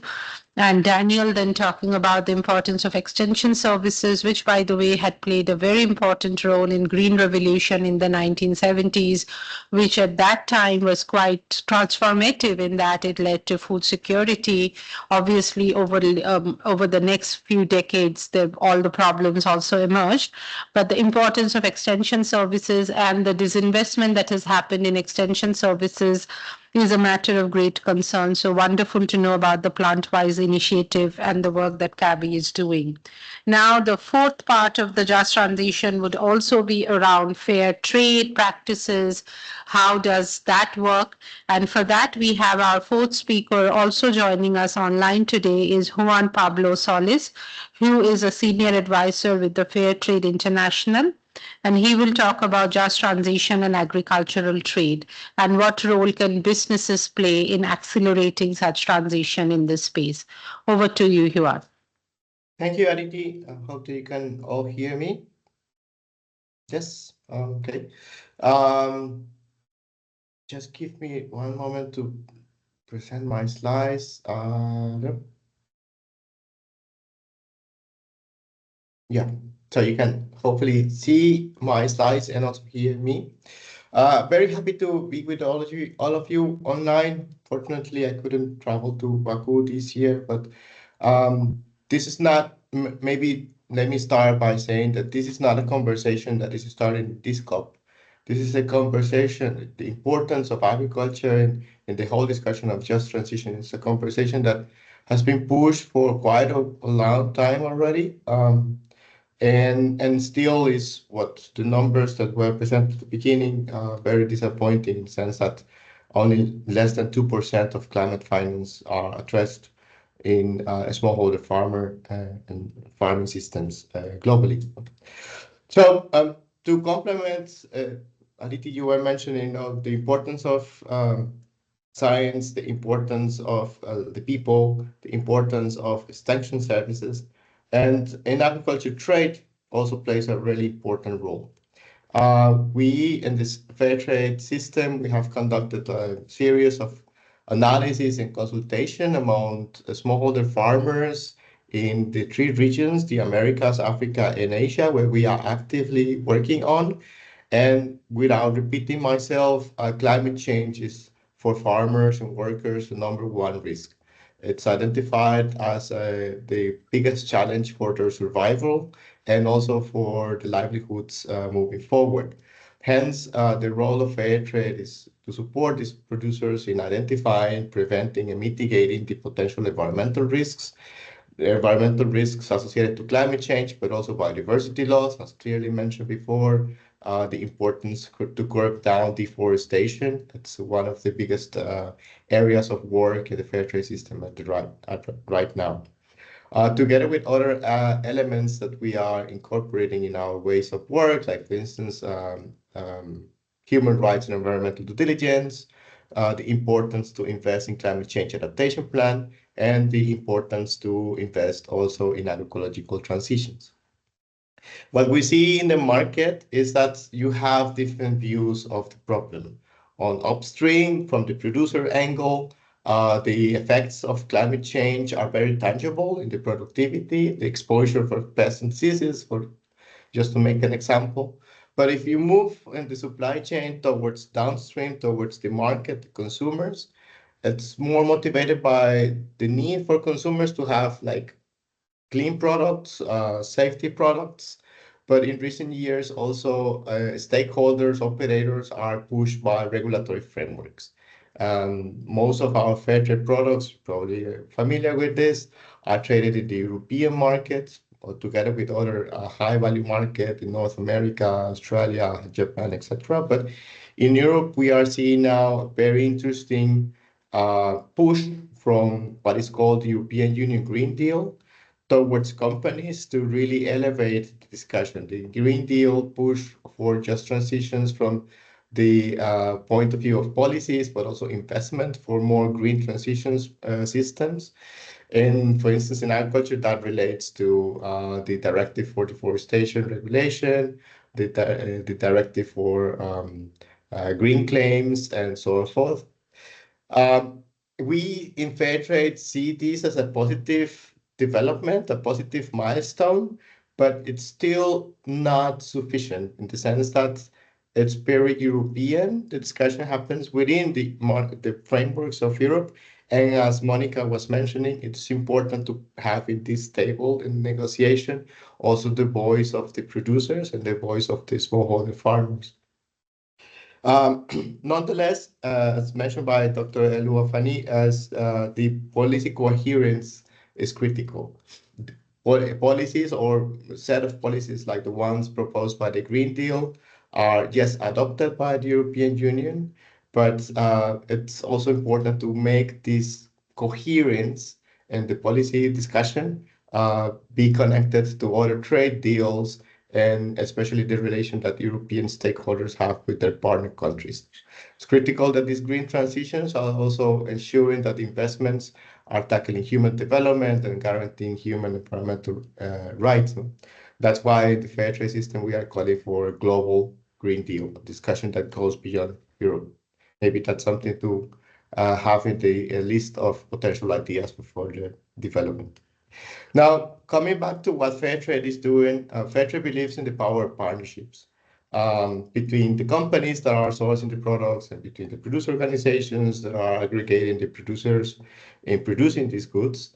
And Daniel then talking about the importance of extension services, which, by the way, had played a very important role in green revolution in the 1970s, which at that time was quite transformative in that it led to food security. Obviously, over the next few decades, all the problems also emerged. But the importance of extension services and the disinvestment that has happened in extension services is a matter of great concern. So wonderful to know about the plant-wise initiative and the work that CABI is doing. Now, the fourth part of the just transition would also be around fair trade practices. How does that work? And for that, we have our fourth speaker also joining us online today is Juan Pablo Solis, who is a senior advisor with the Fairtrade International. And he will talk about just transition and agricultural trade and what role can businesses play in accelerating such transition in this space. Over to you, Juan. Thank you, Aditi. I hope that you can all hear me. Yes, okay. Just give me one moment to present my slides. Yeah, so you can hopefully see my slides and also hear me. Very happy to be with all of you online. Fortunately, I couldn't travel to Baku this year, but this is not, maybe let me start by saying that this is not a conversation that is starting this COP. This is a conversation, the importance of agriculture and the whole discussion of just transition is a conversation that has been pushed for quite a long time already. And still is what the numbers that were presented at the beginning very disappointing in the sense that only less than 2% of climate finance are addressed in smallholder farmer and farming systems globally. So to complement, Aditi, you were mentioning the importance of science, the importance of the people, the importance of extension services, and in agriculture trade also plays a really important role. We, in this fair trade system, we have conducted a series of analysis and consultation among smallholder farmers in the 3 regions, the Americas, Africa, and Asia, where we are actively working on. And without repeating myself, climate change is for farmers and workers the #1 risk. It's identified as the biggest challenge for their survival and also for the livelihoods moving forward. Hence, the role of fair trade is to support these producers in identifying, preventing, and mitigating the potential environmental risks. The environmental risks associated to climate change, but also biodiversity loss, as clearly mentioned before, the importance to curb down deforestation. That's one of the biggest areas of work in the fair trade system right now. Together with other elements that we are incorporating in our ways of work, like for instance, human rights and environmental due diligence, the importance to invest in climate change adaptation plan, and the importance to invest also in agroecological transitions. What we see in the market is that you have different views of the problem. On upstream, from the producer angle, the effects of climate change are very tangible in the productivity, the exposure for pests and diseases, just to make an example. But if you move in the supply chain towards downstream, towards the market, the consumers, it's more motivated by the need for consumers to have like clean products, safety products. But in recent years, also stakeholders, operators are pushed by regulatory frameworks. Most of our fair trade products, probably familiar with this, are traded in the European market or together with other high value market in North America, Australia, Japan, etc. But in Europe, we are seeing now a very interesting push from what is called the European Union Green Deal towards companies to really elevate the discussion. The Green Deal push for just transitions from the point of view of policies, but also investment for more green transitions systems. And for instance, in agriculture, that relates to the directive for deforestation regulation, the directive for green claims, and so forth. we in Fairtrade see this as a positive development, a positive milestone, but it's still not sufficient in the sense that it's very European. The discussion happens within the frameworks of Europe. And as Monika was mentioning, it's important to have in this table in negotiation also the voice of the producers and the voice of the smallholder farmers. Nonetheless, as mentioned by Dr. Elouafi, as the policy coherence is critical. Policies or set of policies like the ones proposed by the Green Deal are, yes, adopted by the European Union, but it's also important to make this coherence in the policy discussion be connected to other trade deals and especially the relation that European stakeholders have with their partner countries. It's critical that these green transitions are also ensuring that investments are tackling human development and guaranteeing human environmental rights. That's why the fair trade system, we are calling for a global Green Deal, a discussion that goes beyond Europe. Maybe that's something to have in the list of potential ideas for further development. Now, coming back to what Fairtrade is doing, Fairtrade believes in the power of partnerships between the companies that are sourcing the products and between the producer organizations that are aggregating the producers in producing these goods.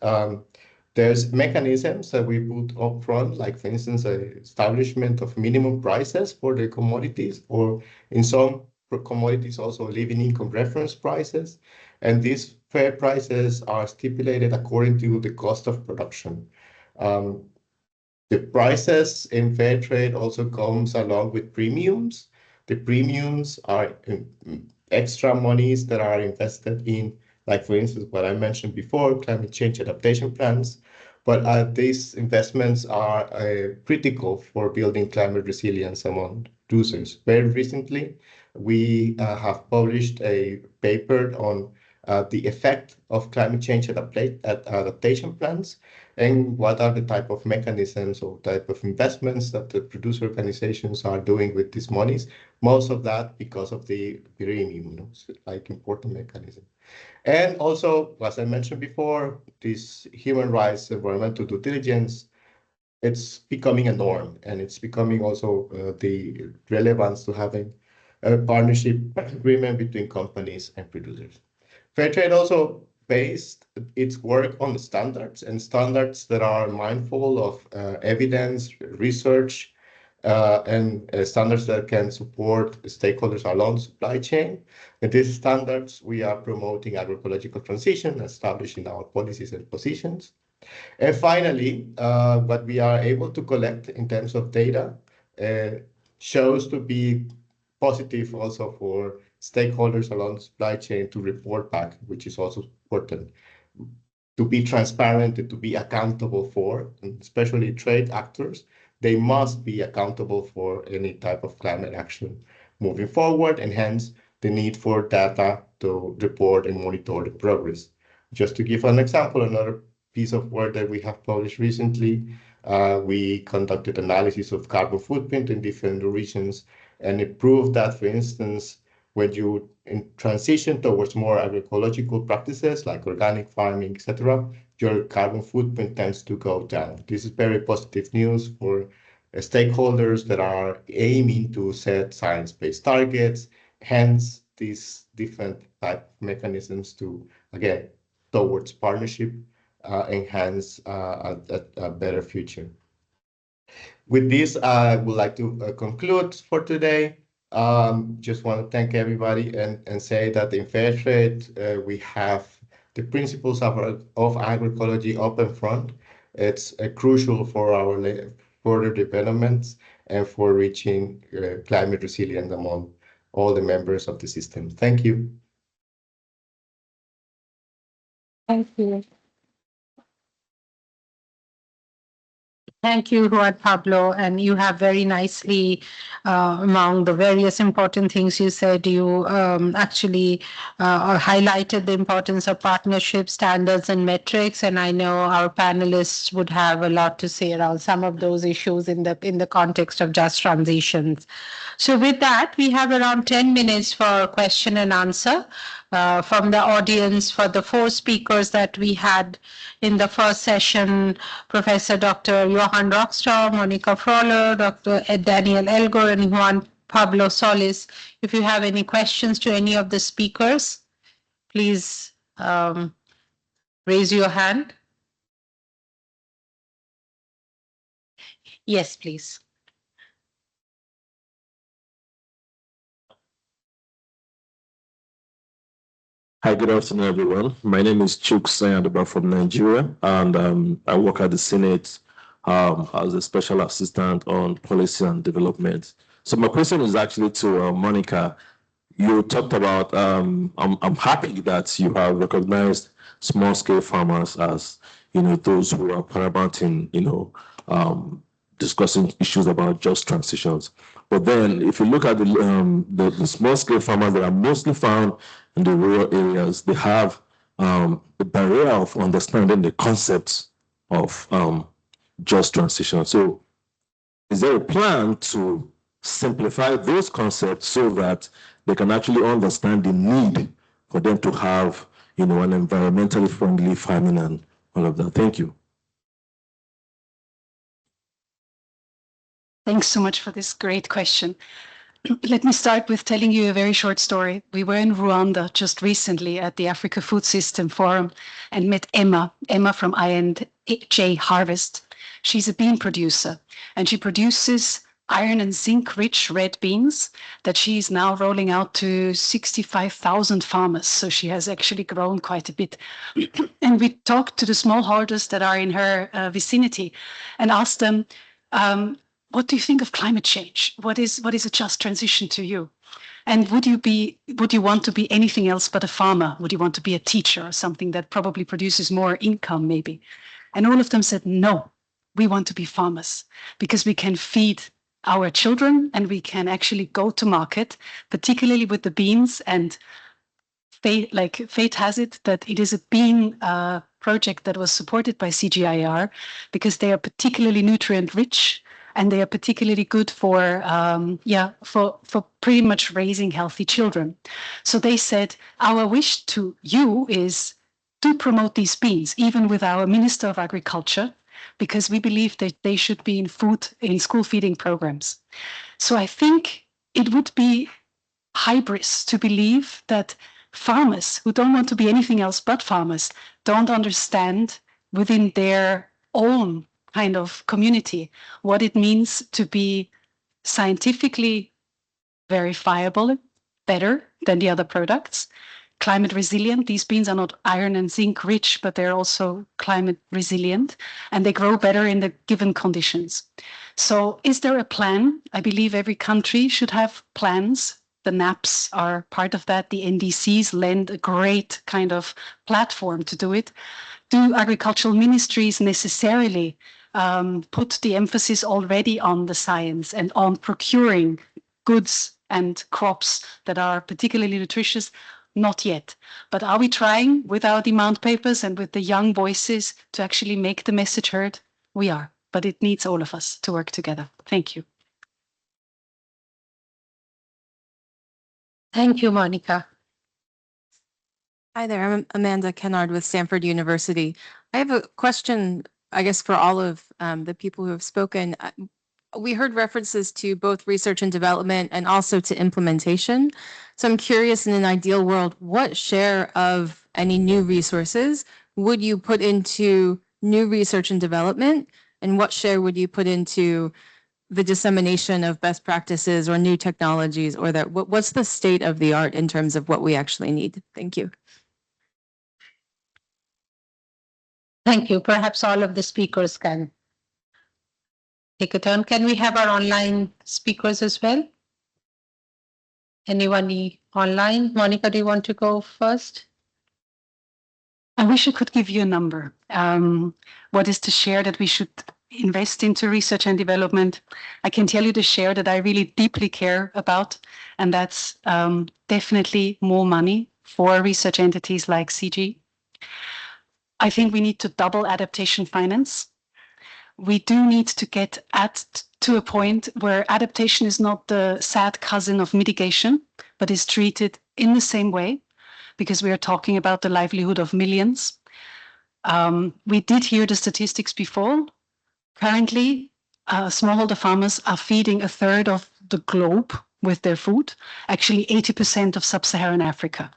There's mechanisms that we put up front, like, for instance, establishment of minimum prices for the commodities, or in some commodities also living income reference prices. And these fair prices are stipulated according to the cost of production. The prices in fair trade also comes along with premiums. The premiums are extra monies that are invested in, like, for instance, what I mentioned before, climate change adaptation plans. But these investments are critical for building climate resilience among producers. Very recently, we have published a paper on the effect of climate change adaptation plans and what are the type of mechanisms or type of investments that the producer organizations are doing with these monies. Most of that because of the premium, like important mechanism. And also, as I mentioned before, this human rights, environmental due diligence, it's becoming a norm, and it's becoming also the relevance to having a partnership agreement between companies and producers. Fairtrade also based its work on standards and standards that are mindful of evidence, research, and standards that can support stakeholders along the supply chain. And these standards, we are promoting agroecological transition, establishing our policies and positions. And finally, what we are able to collect in terms of data shows to be positive also for stakeholders along the supply chain to report back, which is also important. To be transparent and to be accountable for, and especially trade actors, they must be accountable for any type of climate action moving forward, and hence the need for data to report and monitor the progress. Just to give an example, another piece of work that we have published recently, we conducted analysis of carbon footprint in different regions, and it proved that, for instance, when you transition towards more agroecological practices like organic farming, etc., your carbon footprint tends to go down. This is very positive news for stakeholders that are aiming to set science-based targets, hence these different type of mechanisms to, again, towards partnership, enhance a better future. With this, I would like to conclude for today. Just want to thank everybody and say that in Fairtrade, we have the principles of agroecology up in front. It's crucial for our further developments and for reaching climate resilience among all the members of the system. Thank you. Thank you. Thank you, Juan Pablo. And you have very nicely, among the various important things you said, you actually highlighted the importance of partnership, standards, and metrics. And I know our panelists would have a lot to say around some of those issues in the context of just transitions. So with that, we have around 10 minutes for question and answer from the audience for the 4 speakers that we had in the first session, Professor Dr. Johan Rockström, Monika Froehler, Dr. Daniel Elgor, and Juan Pablo Solis. If you have any questions to any of the speakers, please raise your hand. Yes, please. Hi, good afternoon, everyone. My name is Chuk Sayandaba from Nigeria, and I work at the Senate as a special assistant on policy and development. So my question is actually to Monika. You talked about, I'm happy that you have recognized small-scale farmers as, those who are paramount in, discussing issues about just transitions. But then if you look at the small-scale farmers that are mostly found in the rural areas, they have a barrier of understanding the concepts of just transition. So is there a plan to simplify those concepts so that they can actually understand the need for them to have, an environmentally friendly farming and all of that? Thank you. Thanks so much for this great question. Let me start with telling you a very short story. We were in Rwanda just recently at the Africa Food System Forum and met Emma from INJ Harvest. She's a bean producer, and she produces iron and zinc-rich red beans that she's now rolling out to 65,000 farmers. So she has actually grown quite a bit. And we talked to the smallholders that are in her vicinity and asked them, what do you think of climate change? What is a just transition to you? And would you want to be anything else but a farmer? Would you want to be a teacher or something that probably produces more income maybe? And all of them said, no, we want to be farmers because we can feed our children and we can actually go to market, particularly with the beans. And fate has it that it is a bean project that was supported by CGIAR because they are particularly nutrient rich. And they are particularly good for pretty much raising healthy children. So they said, our wish to you is to promote these beans, even with our Minister of Agriculture, because we believe that they should be in school feeding programs. So I think it would be hybris to believe that farmers who don't want to be anything else but farmers don't understand within their own kind of community what it means to be scientifically verifiable, better than the other products, climate resilient. These beans are not iron and zinc rich, but they're also climate resilient, and they grow better in the given conditions. So is there a plan? I believe every country should have plans. The NAPs are part of that. The NDCs lend a great kind of platform to do it. Do agricultural ministries necessarily put the emphasis already on the science and on procuring goods and crops that are particularly nutritious? Not yet. But are we trying with our demand papers and with the young voices to actually make the message heard? We are, but it needs all of us to work together. Thank you. Thank you, Monika. Hi there, I'm Amanda Kennard with Stanford University. I have a question, I guess, for all of the people who have spoken. We heard references to both research and development and also to implementation. So I'm curious, in an ideal world, what share of any new resources would you put into new research and development? And what share would you put into the dissemination of best practices or new technologies, or that what's the state of the art in terms of what we actually need? Thank you. Thank you. Perhaps all of the speakers can take a turn. Can we have our online speakers as well? Anyone online? Monika, do you want to go first? I wish I could give you a number. What is the share that we should invest into research and development, I can tell you the share that I really deeply care about, and that's definitely more money for research entities like CG. I think we need to double adaptation finance. We do need to get to a point where adaptation is not the sad cousin of mitigation, but is treated in the same way, because we are talking about the livelihood of millions. We did hear the statistics before. Currently, smallholder farmers are feeding a third of the globe with their food, actually 80% of sub-Saharan Africa.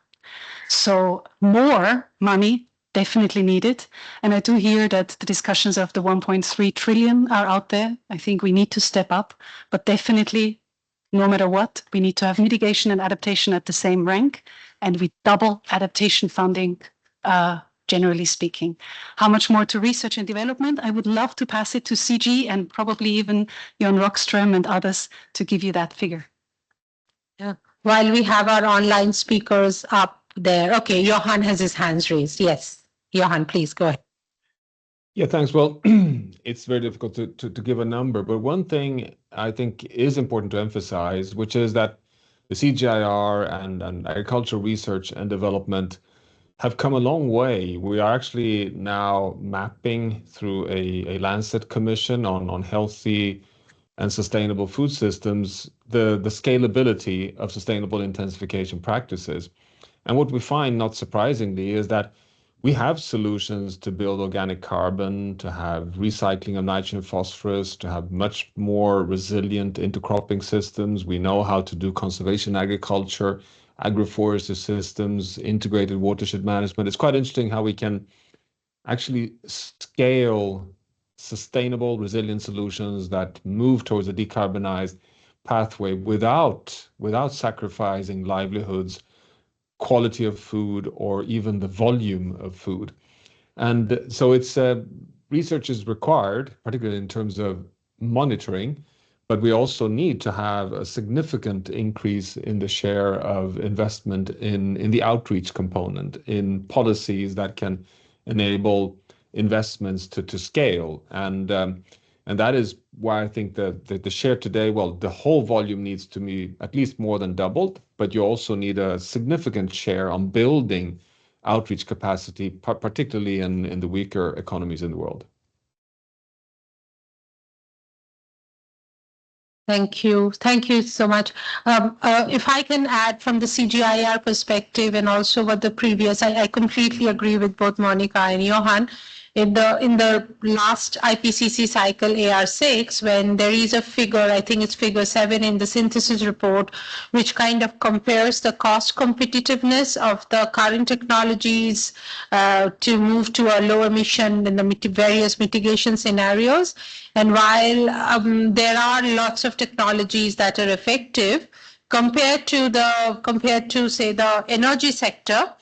So more money definitely needed. And I do hear that the discussions of the 1.3 trillion are out there. I think we need to step up, but definitely, no matter what, we need to have mitigation and adaptation at the same rank, and we double adaptation funding, generally speaking. How much more to research and development? I would love to pass it to CG and probably even Jon Rockström and others to give you that figure. Yeah. While we have our online speakers up there. Okay, Johan has his hands raised. Yes. Johan, please go ahead. Yeah, thanks. Well, it's very difficult to give a number, but one thing I think is important to emphasize, which is that the CGIAR and agricultural research and development have come a long way. We are actually now mapping through a Lancet commission on healthy and sustainable food systems, the scalability of sustainable intensification practices. And what we find, not surprisingly, is that we have solutions to build organic carbon, to have recycling of nitrogen and phosphorus, to have much more resilient intercropping systems. We know how to do conservation agriculture, agroforestry systems, integrated watershed management. It's quite interesting how we can actually scale sustainable, resilient solutions that move towards a decarbonized pathway without sacrificing livelihoods, quality of food, or even the volume of food. And so it's research is required, particularly in terms of monitoring, but we also need to have a significant increase in the share of investment in the outreach component, in policies that can enable investments to scale. And that is why I think that the share today, well, the whole volume needs to be at least more than doubled, but you also need a significant share on building outreach capacity, particularly in the weaker economies in the world. Thank you. Thank you so much. If I can add from the CGIAR perspective and also what the previous, I completely agree with both Monika and Johan. In the last IPCC cycle AR6, when there is a figure, I think it's figure 7 in the synthesis report, which kind of compares the cost competitiveness of the current technologies to move to a low emission in the various mitigation scenarios. And while there are lots of technologies that are effective, compared to say the energy sector,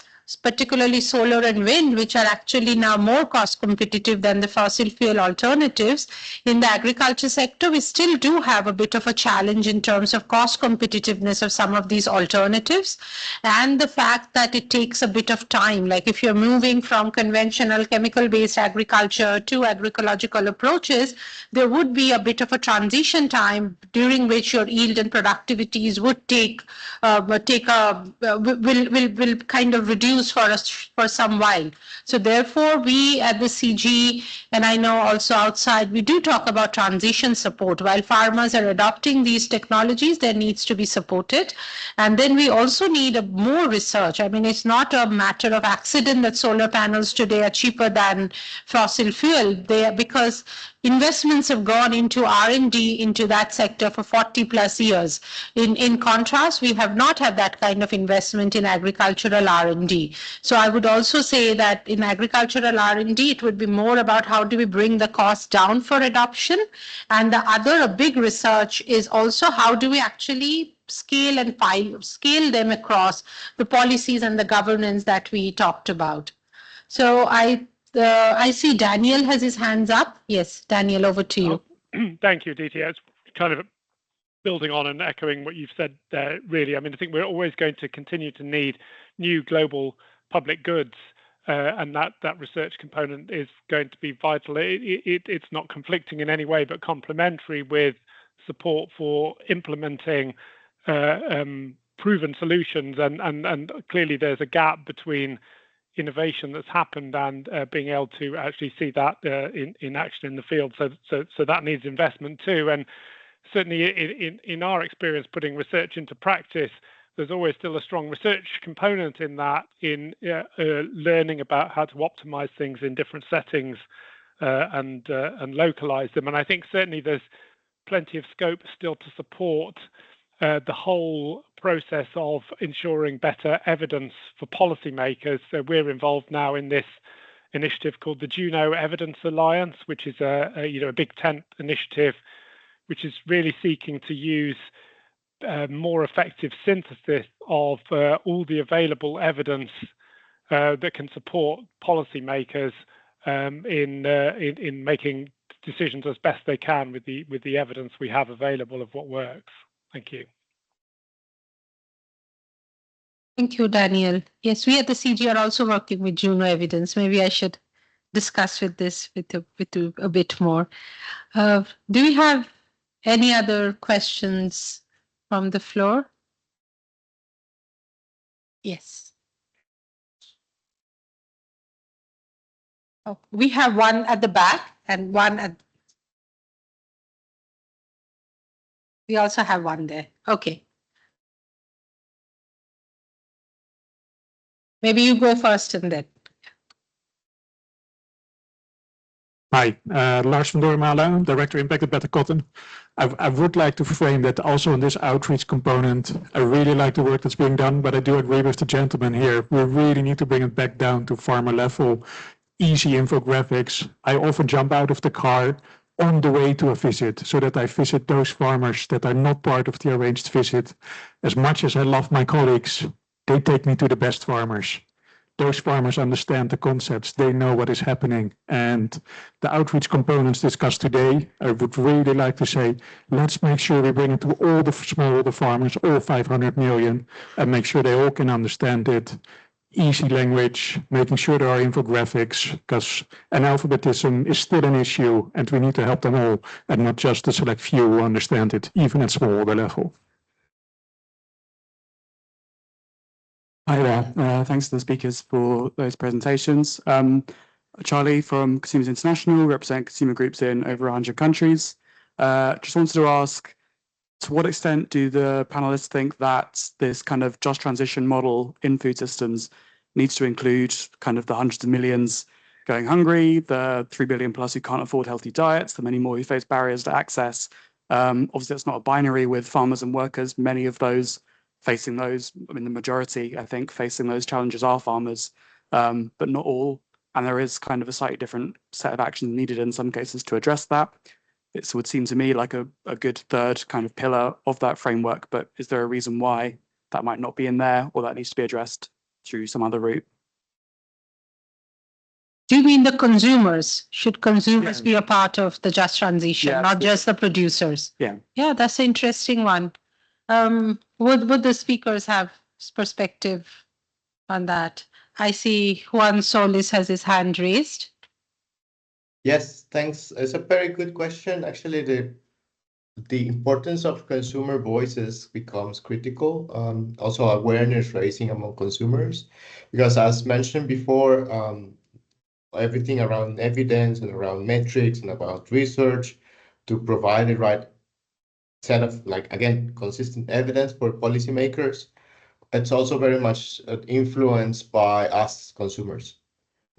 particularly solar and wind, which are actually now more cost competitive than the fossil fuel alternatives, in the agriculture sector, we still do have a bit of a challenge in terms of cost competitiveness of some of these alternatives, and the fact that it takes a bit of time. Like if you're moving from conventional chemical-based agriculture to agroecological approaches, there would be a bit of a transition time during which your yield and productivities would will kind of reduce for us for some while. So therefore, we at the CG, and I know also outside, we do talk about transition support. While farmers are adopting these technologies, there needs to be supported. And then we also need more research. I mean, it's not a matter of accident that solar panels today are cheaper than fossil fuel. Because investments have gone into R&D into that sector for 40 plus years. In contrast, we have not had that kind of investment in agricultural R&D. So I would also say that in agricultural R&D, it would be more about how do we bring the cost down for adoption. And the other big research is also how do we actually scale them across the policies and the governance that we talked about. So I see Daniel has his hands up. Yes, Daniel, over to you. Thank you, Aditi. It's kind of building on and echoing what you've said there, really. I mean, I think we're always going to continue to need new global public goods and that research component is going to be vital. It's not conflicting in any way, but complementary with support for implementing proven solutions. And clearly there's a gap between innovation that's happened and being able to actually see that in action in the field. So that needs investment too. And certainly in our experience, putting research into practice, there's always still a strong research component in that, in learning about how to optimize things in different settings and localize them. And I think certainly there's plenty of scope still to support the whole process of ensuring better evidence for policymakers. So we're involved now in this initiative called the Juno Evidence Alliance, which is a big tent initiative, which is really seeking to use more effective synthesis of all the available evidence that can support policymakers in making decisions as best they can with the evidence we have available of what works. Thank you. Thank you, Daniel. Yes, we at the CGIAR are also working with Juno evidence. Maybe I should discuss with you a bit more. Do we have any other questions from the floor? Yes. Oh, we have one at the back and one at. We also have one there. Okay. Maybe you go first and then. Hi, Lars van Doormalen, Director Impact at Better Cotton. I would like to frame that also in this outreach component. I really like the work that's being done, but I do agree with the gentleman here. We really need to bring it back down to farmer level, easy infographics. I often jump out of the car on the way to a visit so that I visit those farmers that are not part of the arranged visit. As much as I love my colleagues, they take me to the best farmers. Those farmers understand the concepts, they know what is happening. And the outreach components discussed today, I would really like to say, let's make sure we bring it to all the smallholder farmers, all 500 million, and make sure they all can understand it. Easy language, making sure there are infographics, because analphabetism is still an issue and we need to help them all and not just the select few who understand it, even at smallholder level. Hi there. Thanks to the speakers for those presentations. Charlie from Consumers International, represent consumer groups in over 100 countries. Just wanted to ask, to what extent do the panelists think that this kind of just transition model in food systems needs to include kind of the hundreds of millions going hungry, the 3 billion plus who can't afford healthy diets, the many more who face barriers to access? Obviously, it's not a binary with farmers and workers. Many of those facing those, I mean, the majority, I think, facing those challenges are farmers, but not all. And there is kind of a slightly different set of actions needed in some cases to address that. It would seem to me like a good third kind of pillar of that framework, but is there a reason why that might not be in there or that needs to be addressed through some other route? Do you mean the consumers? Should consumers be a part of the just transition, not just the producers? Yeah, that's an interesting one. Would the speakers have perspective on that? I see Juan Solis has his hand raised. Yes, thanks. It's a very good question. Actually, the importance of consumer voices becomes critical. Also, awareness raising among consumers, because as mentioned before, everything around evidence and around metrics and about research to provide the right set of, like, again, consistent evidence for policymakers. It's also very much influenced by us consumers,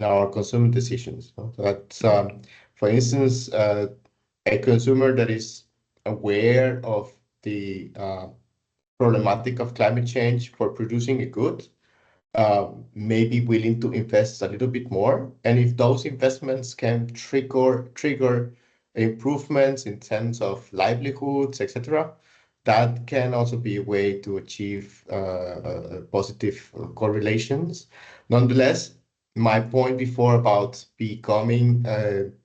our consumer decisions. So that's, for instance, a consumer that is aware of the problematic of climate change for producing a good may be willing to invest a little bit more. And if those investments can trigger improvements in terms of livelihoods, etc., that can also be a way to achieve positive correlations. Nonetheless, my point before about becoming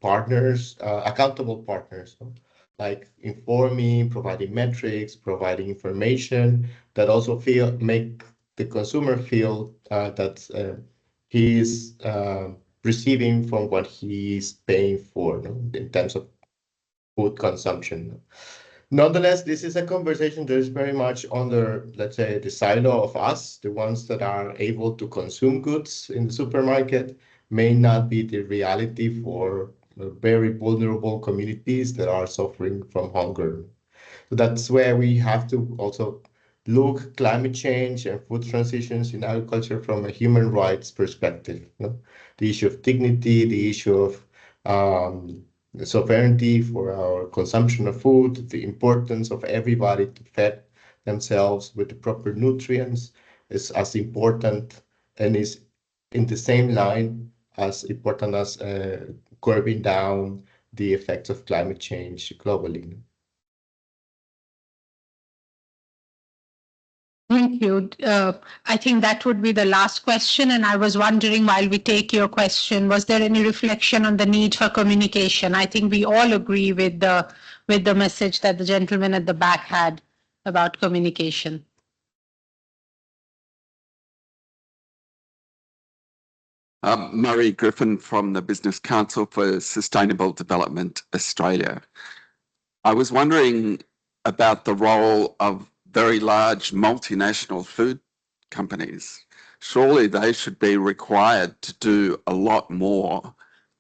partners, accountable partners, like informing, providing metrics, providing information that also make the consumer feel that he is receiving from what he is paying for, in terms of food consumption. Nonetheless, this is a conversation that is very much under, let's say, the silo of us, the ones that are able to consume goods in the supermarket, may not be the reality for very vulnerable communities that are suffering from hunger. So that's where we have to also look climate change and food transitions in agriculture from a human rights perspective. The issue of dignity, the issue of sovereignty for our consumption of food, the importance of everybody to feed themselves with the proper nutrients is as important and is in the same line as important as curbing down the effects of climate change globally. Thank you. I think that would be the last question. And I was wondering, while we take your question, was there any reflection on the need for communication? I think we all agree with the message that the gentleman at the back had about communication. Murray Griffin from the Business Council for Sustainable Development Australia. I was wondering about the role of very large multinational food companies. Surely they should be required to do a lot more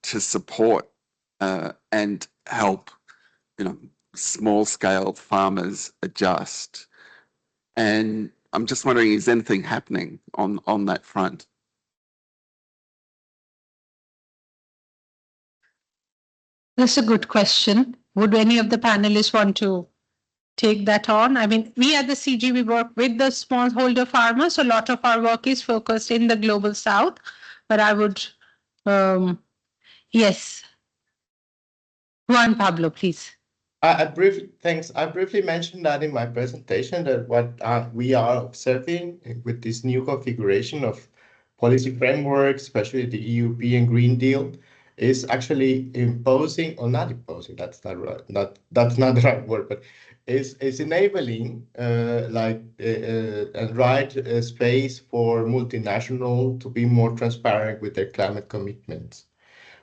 to support and help, small-scale farmers adjust. And I'm just wondering, is anything happening on that front? That's a good question. Would any of the panelists want to take that on? I mean, we at the CG, we work with the smallholder farmers. So a lot of our work is focused in the global south. But I would, yes. Juan Pablo, please. I briefly mentioned that in my presentation, that what we are observing with this new configuration of policy framework, especially the European Green Deal, is actually imposing, or not imposing, that's not the right word, but is enabling a right space for multinational to be more transparent with their climate commitments.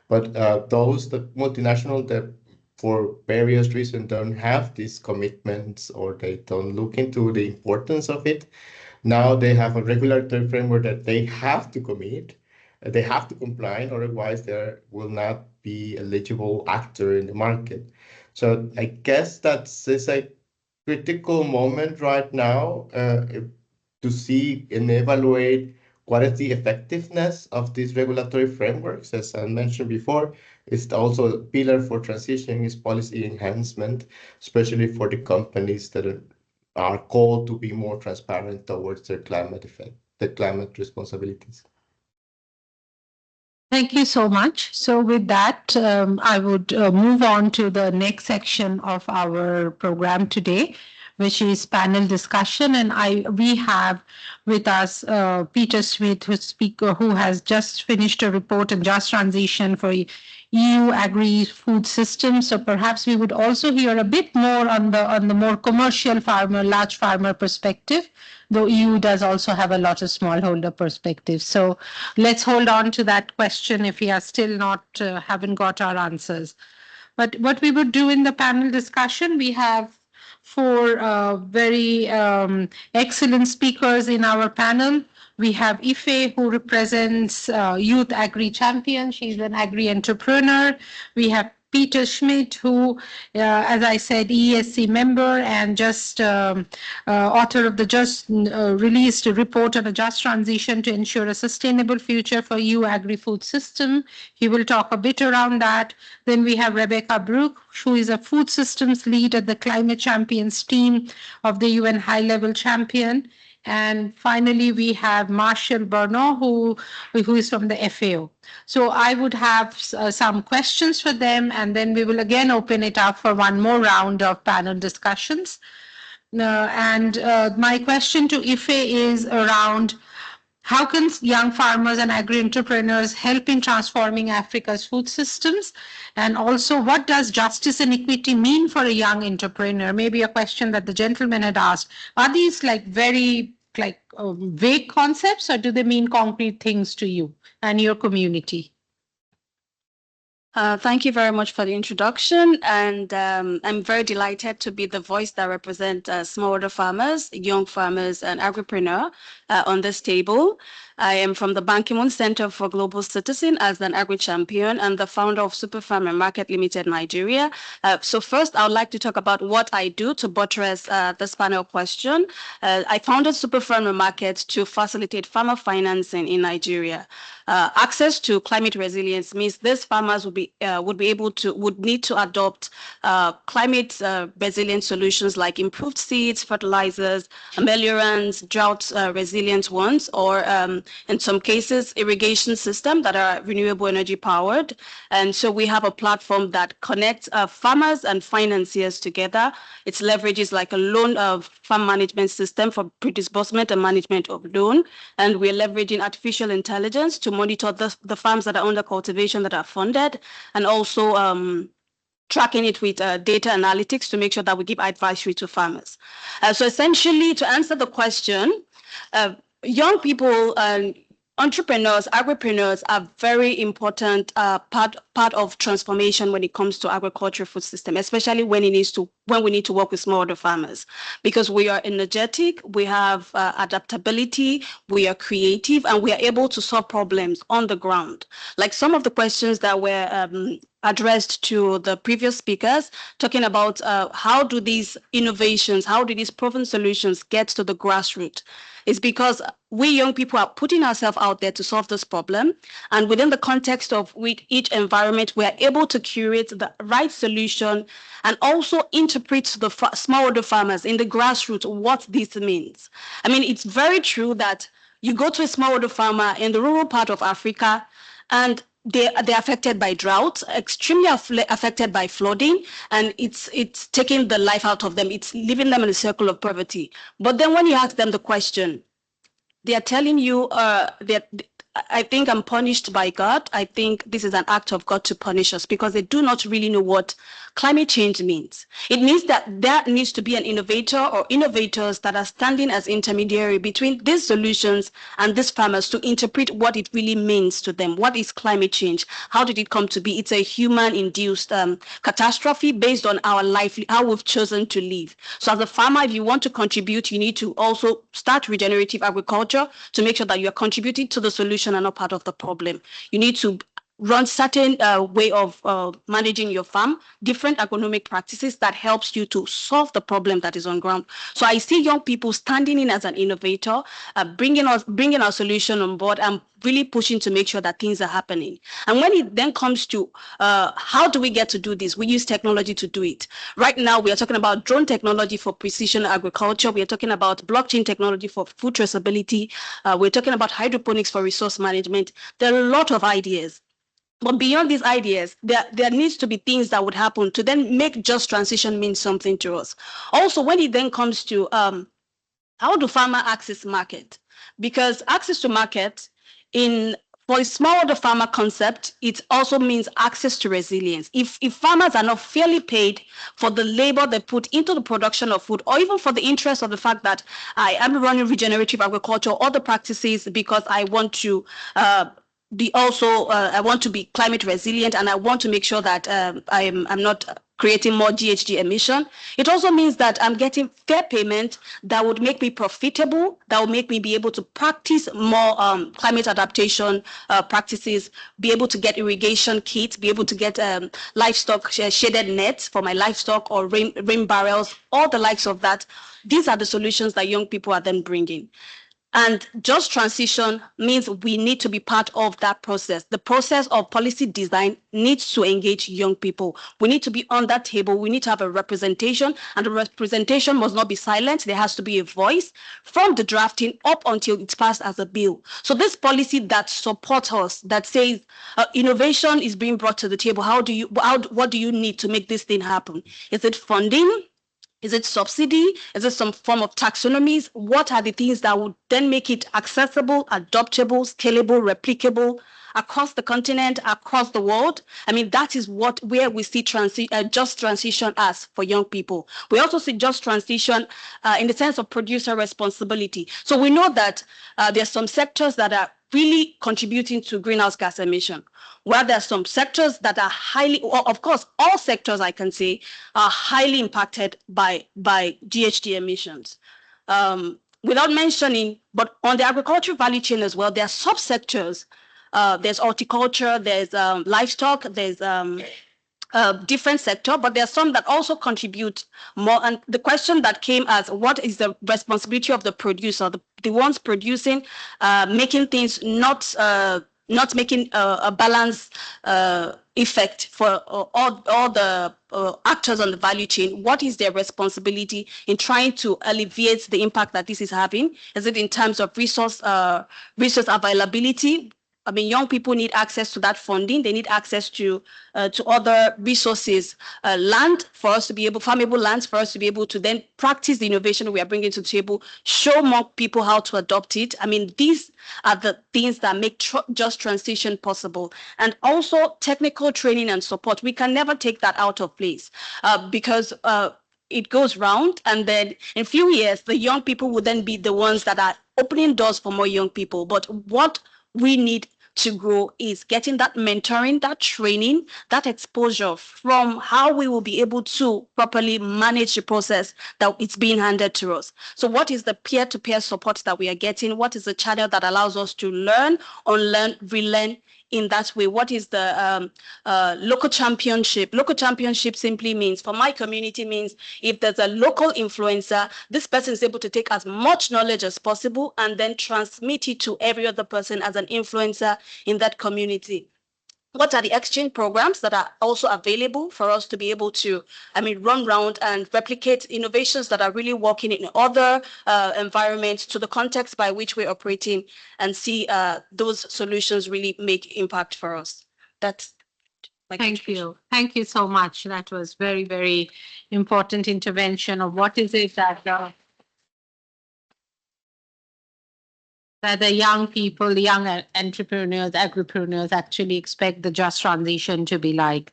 But those multinational that for various reasons don't have these commitments, or they don't look into the importance of it, now they have a regulatory framework that they have to commit. They have to comply, otherwise they will not be eligible actor in the market. So I guess that's a critical moment right now to see and evaluate what is the effectiveness of these regulatory frameworks. As I mentioned before, it's also a pillar for transition is policy enhancement, especially for the companies that are called to be more transparent towards their climate effect, their climate responsibilities. Thank you so much. So with that, I would move on to the next section of our program today, which is panel discussion. And we have with us Peter Smith, who has just finished a report on just transition for EU agri-food system. So perhaps we would also hear a bit more on the more commercial farmer, large farmer perspective, though EU does also have a lot of smallholder perspective. So let's hold on to that question if we are still not, haven't got our answers. But what we would do in the panel discussion, we have four very excellent speakers in our panel. We have Ife, who represents Youth Agri Champion. She's an agri entrepreneur. We have Peter Schmidt, who, as I said, ESC member and just author of the just released a report on a just transition to ensure a sustainable future for EU agri-food system. He will talk a bit around that. Then we have Rebecca Brook, who is a food systems lead at the Climate Champions team of the UN High-Level Champion. And finally, we have Marshall Bernard, who is from the FAO. So I would have some questions for them, and then we will again open it up for one more round of panel discussions. My question to Ife is around how can young farmers and agri-entrepreneurs help in transforming Africa's food systems? And also, what does justice and equity mean for a young entrepreneur? Maybe a question that the gentleman had asked. Are these like very like vague concepts, or do they mean concrete things to you and your community? Thank you very much for the introduction, and I'm very delighted to be the voice that represents smallholder farmers, young farmers, and agripreneur on this table. I am from the BanKiMoon Center for Global Citizen as an agri-champion and the founder of Super Farm and Market Limited Nigeria. So first, I would like to talk about what I do to buttress this panel question. I founded Super Farm and Market to facilitate farmer financing in Nigeria. Access to climate resilience means these farmers would need to adopt climate resilient solutions like improved seeds, fertilizers, ameliorants, drought resilient ones, or in some cases irrigation systems that are renewable energy powered. And so we have a platform that connects farmers and financiers together. It leverages like a loan farm management system for pre-disbursement and management of loan, and we're leveraging artificial intelligence to monitor the farms that are under cultivation that are funded, and also tracking it with data analytics to make sure that we give advisory to farmers. So essentially, to answer the question, young people and entrepreneurs, agripreneurs are very important part of transformation when it comes to agricultural food system, especially when we need to work with smallholder farmers, because we are energetic, we have adaptability, we are creative, and we are able to solve problems on the ground. Like some of the questions that were addressed to the previous speakers, talking about how do these innovations, how do these proven solutions get to the grassroots? It's because we young people are putting ourselves out there to solve this problem. And within the context of each environment, we are able to curate the right solution and also interpret to the smallholder farmers in the grassroots what this means. I mean, it's very true that you go to a smallholder farmer in the rural part of Africa, and they're affected by drought, extremely affected by flooding, and it's taking the life out of them. It's leaving them in a circle of poverty. But then when you ask them the question, they are telling you that I think I'm punished by God. I think this is an act of God to punish us, because they do not really know what climate change means. It means that there needs to be an innovator or innovators that are standing as intermediary between these solutions and these farmers to interpret what it really means to them. What is climate change? How did it come to be? It's a human-induced catastrophe based on our life, how we've chosen to live. So as a farmer, if you want to contribute, you need to also start regenerative agriculture to make sure that you are contributing to the solution and not part of the problem. You need to run certain way of managing your farm, different agronomic practices that helps you to solve the problem that is on ground. So I see young people standing in as an innovator, bringing our solution on board and really pushing to make sure that things are happening. And when it then comes to how do we get to do this, we use technology to do it. Right now, we are talking about drone technology for precision agriculture. We are talking about blockchain technology for food traceability. We're talking about hydroponics for resource management. There are a lot of ideas. But beyond these ideas, there needs to be things that would happen to then make just transition mean something to us. Also, when it then comes to how do farmers access market? Because access to market for a smallholder farmer concept, it also means access to resilience. If farmers are not fairly paid for the labor they put into the production of food, or even for the interest of the fact that I am running regenerative agriculture or other practices because I want to I want to be climate resilient, and I want to make sure that I'm not creating more GHG emission. It also means that I'm getting fair payment that would make me profitable, that would make me be able to practice more climate adaptation practices, be able to get irrigation kits, be able to get livestock shaded nets for my livestock, or rain barrels, all the likes of that. These are the solutions that young people are then bringing. And just transition means we need to be part of that process. The process of policy design needs to engage young people. We need to be on that table. We need to have a representation, and the representation must not be silent. There has to be a voice from the drafting up until it's passed as a bill. So this policy that supports us, that says innovation is being brought to the table. What do you need to make this thing happen? Is it funding? Is it subsidy? Is it some form of taxonomies? What are the things that would then make it accessible, adoptable, scalable, replicable, across the continent, across the world. I mean, that is where we see just transition as for young people. We also see just transition in the sense of producer responsibility. So we know that there are some sectors that are really contributing to greenhouse gas emission, while there are some sectors that are of course, all sectors I can say are highly impacted by GHG emissions. Without mentioning, but on the agricultural value chain as well, there are subsectors. There's horticulture, there's livestock, there's different sector, but there are some that also contribute more. And the question that came as, what is the responsibility of the producer, the ones producing, making things not making a balanced effect for all the actors on the value chain? What is their responsibility in trying to alleviate the impact that this is having? Is it in terms of resource availability? I mean, young people need access to that funding. They need access to other resources, land for us to be able, farmable lands for us to be able to then practice the innovation we are bringing to the table, show more people how to adopt it. I mean, these are the things that make just transition possible. And also technical training and support. We can never take that out of place because it goes round, and then in a few years, the young people will then be the ones that are opening doors for more young people. But what we need to grow is getting that mentoring, that training, that exposure from how we will be able to properly manage the process that it's being handed to us. So what is the peer-to-peer support that we are getting? What is the channel that allows us to learn, unlearn, relearn in that way? What is the local championship? Local championship simply means, for my community, means if there's a local influencer, this person is able to take as much knowledge as possible and then transmit it to every other person as an influencer in that community. What are the exchange programs that are also available for us to be able to, run around and replicate innovations that are really working in other environments to the context by which we're operating, and see those solutions really make impact for us? That's my contribution. Thank you so much. That was very, very important intervention of what is it that the young people, the young entrepreneurs, agripreneurs actually expect the just transition to be like.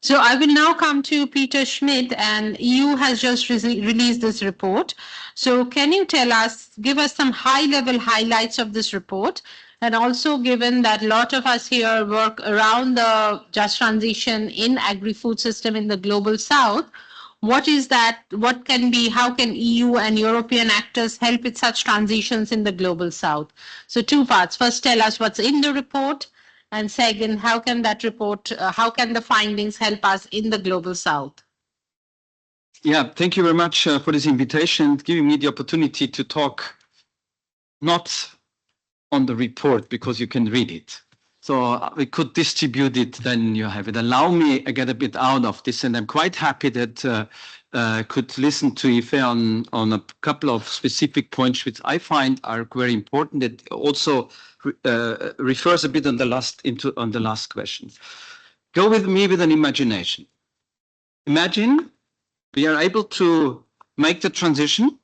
So I will now come to Peter Schmidt, and EU has just released this report. So can you give us some high-level highlights of this report? And also, given that a lot of us here work around the just transition in agri-food system in the global south, what is that? What can be, how can EU and European actors help with such transitions in the global south? So two parts. First, tell us what's in the report. And second, how can that report, how can the findings help us in the global south? Yeah, thank you very much for this invitation, giving me the opportunity to talk not on the report because you can read it. So we could distribute it, then you have it. Allow me to get a bit out of this, and I'm quite happy that I could listen to Ife on a couple of specific points which I find are very important. It also refers a bit on the last question. Go with me with an imagination. Imagine we are able to make the transition.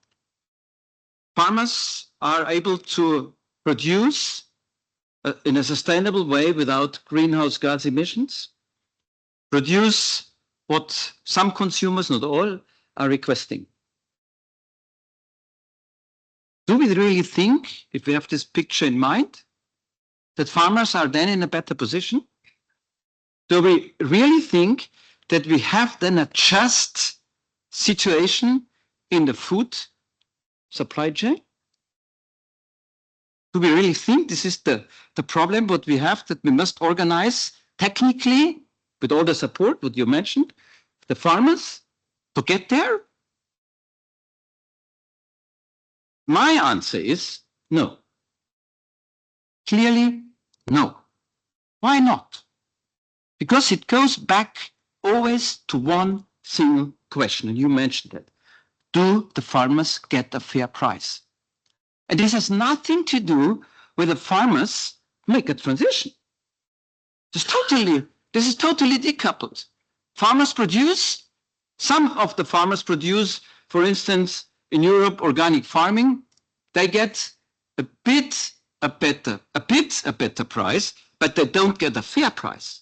Farmers are able to produce in a sustainable way without greenhouse gas emissions, produce what some consumers, not all, are requesting. Do we really think, if we have this picture in mind, that farmers are then in a better position? Do we really think that we have then a just situation in the food supply chain? Do we really think this is the problem, what we have, that we must organize technically, with all the support, what you mentioned, the farmers, to get there? My answer is no. Clearly, no. Why not? Because it goes back always to one single question, and you mentioned it. Do the farmers get a fair price? And this has nothing to do with the farmers make a transition. This is totally decoupled. Farmers produce, some of the farmers produce, for instance, in Europe, organic farming, they get a bit better price, but they don't get a fair price.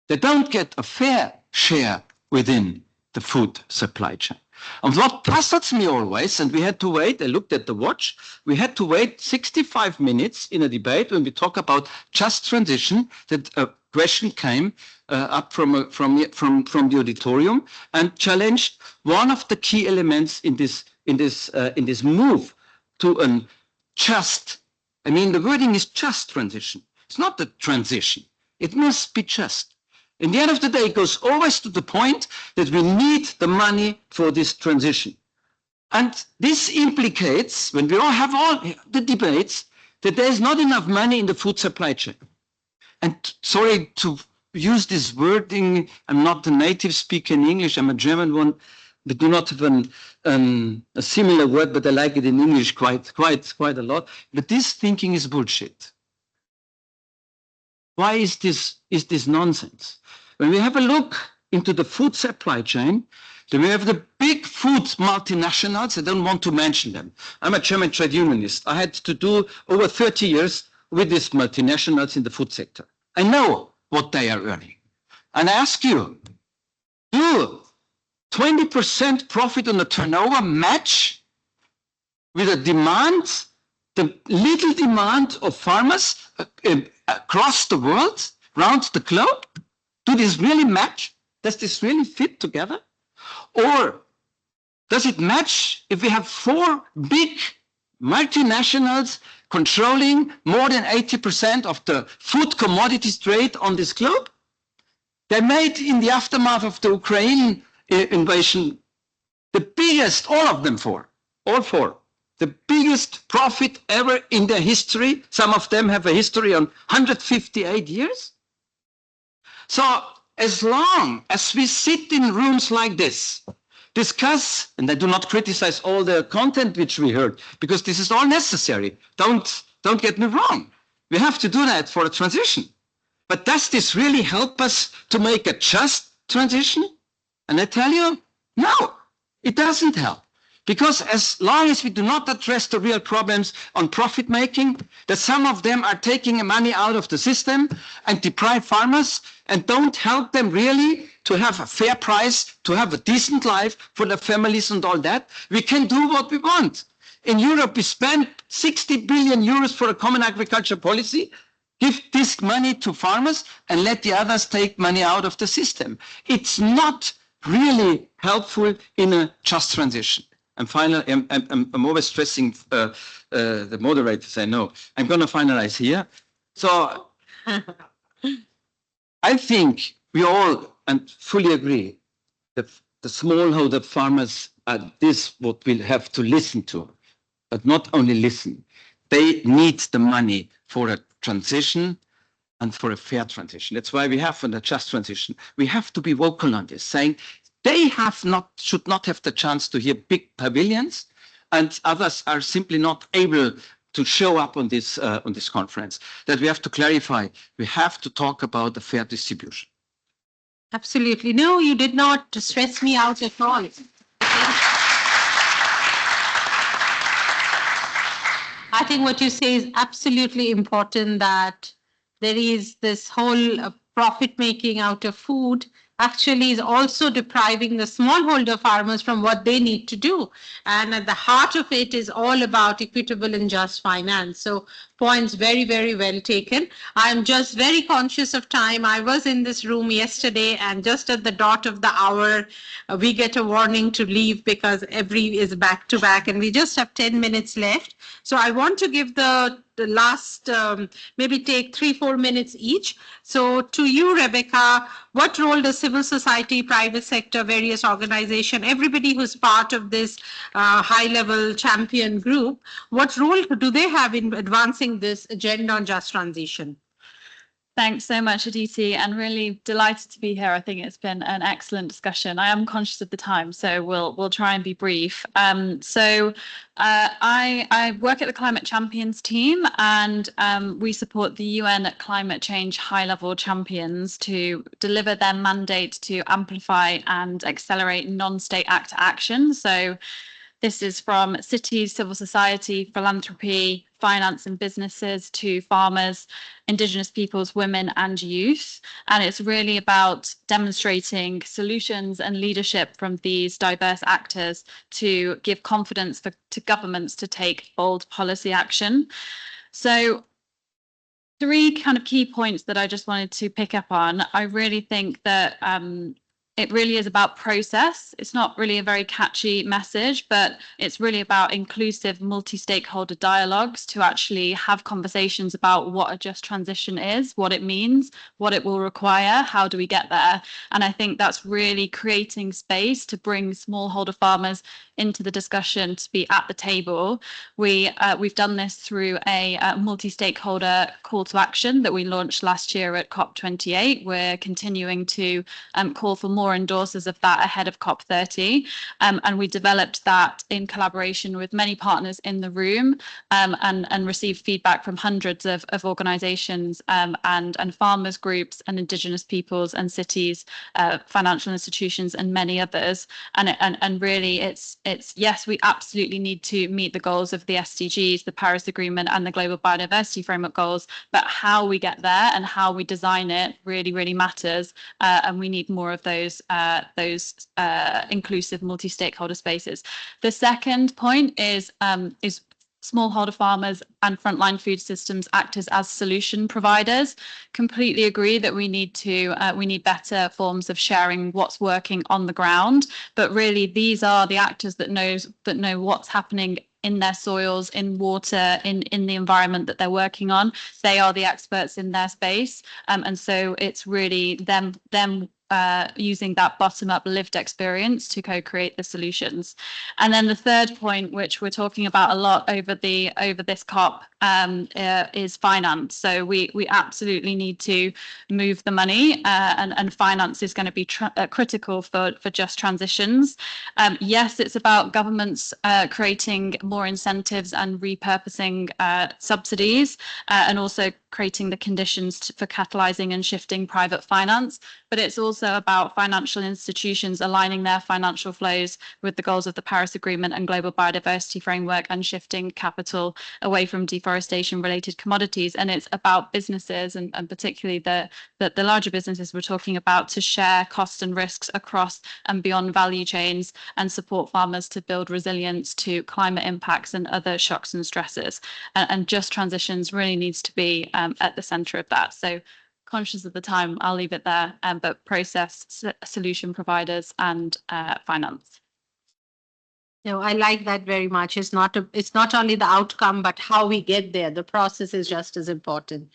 They don't get a fair share within the food supply chain. And what puzzles me always, and we had to wait, I looked at the watch, we had to wait 65 minutes in a debate when we talk about just transition, that a question came up from the auditorium and challenged one of the key elements in this move to an just, I mean, the wording is just transition. It's not a transition. It must be just. In the end of the day, it goes always to the point that we need the money for this transition. And this implicates, when we all have all the debates, that there is not enough money in the food supply chain. And sorry to use this wording, I'm not a native speaker in English, I'm a German one. We do not have a similar word, but I like it in English quite a lot. But this thinking is bullshit. Why is this nonsense? When we have a look into the food supply chain, then we have the big food multinationals. I don't want to mention them. I'm a German trade unionist. I had to do over 30 years with these multinationals in the food sector. I know what they are earning. And I ask you, do 20% profit on the turnover match with a demand, the little demand of farmers across the world, around the globe? Do this really match? Does this really fit together? Or does it match if we have 4 big multinationals controlling more than 80% of the food commodities trade on this globe? They made, in the aftermath of the Ukraine invasion, the biggest, all of them all 4, the biggest profit ever in their history. Some of them have a history on 158 years. So as long as we sit in rooms like this, discuss, and I do not criticize all the content which we heard, because this is all necessary. Don't get me wrong. We have to do that for a transition. But does this really help us to make a just transition? And I tell you, no, it doesn't help. Because as long as we do not address the real problems on profit making, that some of them are taking money out of the system and deprive farmers and don't help them really to have a fair price, to have a decent life for their families and all that, we can do what we want. In Europe, we spend 60 billion euros for a common agriculture policy, give this money to farmers and let the others take money out of the system. It's not really helpful in a just transition. And finally, I'm always stressing the moderators, I know. I'm going to finalize here. So I think we all and fully agree that the smallholder farmers are this what we'll have to listen to, but not only listen. They need the money for a transition and for a fair transition. That's why we have a just transition. We have to be vocal on this, saying they should not have the chance to hear big pavilions, and others are simply not able to show up on this conference. That we have to clarify. We have to talk about the fair distribution. Absolutely. No, you did not stress me out at all. I think what you say is absolutely important, that there is this whole profit making out of food actually is also depriving the smallholder farmers from what they need to do. And at the heart of it is all about equitable and just finance. So points very, very well taken. I'm just very conscious of time. I was in this room yesterday, and just at the dot of the hour, we get a warning to leave because every is back to back, and we just have 10 minutes left. So I want to give the last, maybe take 3-4 minutes each. So to you, Rebecca, what role does civil society, private sector, various organizations, everybody who's part of this high-level champion group, what role do they have in advancing this agenda on just transition? Thanks so much, Aditi, and really delighted to be here. I think it's been an excellent discussion. I am conscious of the time, so we'll try and be brief. I work at the Climate Champions team, and we support the UN Climate Change High-Level Champions to deliver their mandate to amplify and accelerate non-state actor action. So This is from cities, civil society, philanthropy, finance and businesses to farmers, Indigenous peoples, women and youth. And it's really about demonstrating solutions and leadership from these diverse actors to give confidence to governments to take bold policy action. So 3 kind of key points that I just wanted to pick up on. I really think that it really is about process. It's not really a very catchy message, but it's really about inclusive multi-stakeholder dialogues to actually have conversations about what a just transition is, what it means, what it will require, how do we get there. And I think that's really creating space to bring smallholder farmers into the discussion to be at the table. We've done this through a multi-stakeholder call to action that we launched last year at COP28. We're continuing to call for more endorsers of that ahead of COP30, and we developed that in collaboration with many partners in the room, and received feedback from hundreds of organizations and farmers groups and Indigenous peoples and cities, financial institutions and many others. And really it's yes, we absolutely need to meet the goals of the SDGs, the Paris Agreement and the Global Biodiversity Framework goals, but how we get there and how we design it really matters, and we need more of those inclusive multi-stakeholder spaces. The second point is smallholder farmers and frontline food systems actors as solution providers. Completely agree that we need better forms of sharing what's working on the ground, but really these are the actors that know what's happening in their soils, in water, in the environment that they're working on. They are the experts in their space, and so it's really them using that bottom-up lived experience to co-create the solutions. And then the third point, which we're talking about a lot over this COP, is finance. So we absolutely need to move the money, and finance is going to be critical for just transitions. Yes, it's about governments creating more incentives and repurposing subsidies, and also creating the conditions for catalyzing and shifting private finance. But it's also about financial institutions aligning their financial flows with the goals of the Paris Agreement and Global Biodiversity Framework and shifting capital away from deforestation-related commodities. And it's about businesses and particularly the larger businesses we're talking about to share costs and risks across and beyond value chains and support farmers to build resilience to climate impacts and other shocks and stresses. And just transitions really needs to be at the center of that. So conscious of the time, I'll leave it there, but process, solution providers and finance. No, I like that very much. It's not only the outcome, but how we get there. The process is just as important.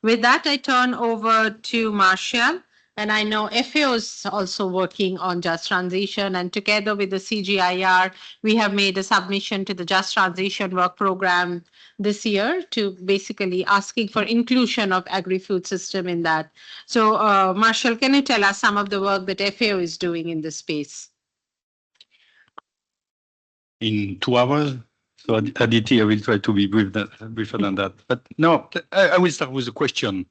With that, I turn over to Marshall. And I know FAO is also working on just transition, and together with the CGIAR, we have made a submission to the Just Transition Work Program this year to basically asking for inclusion of agri-food system in that. So Marshall, can you tell us some of the work that FAO is doing in this space? In 2 hours? So Aditi, I will try to be briefer than that. But no, I will start with a question.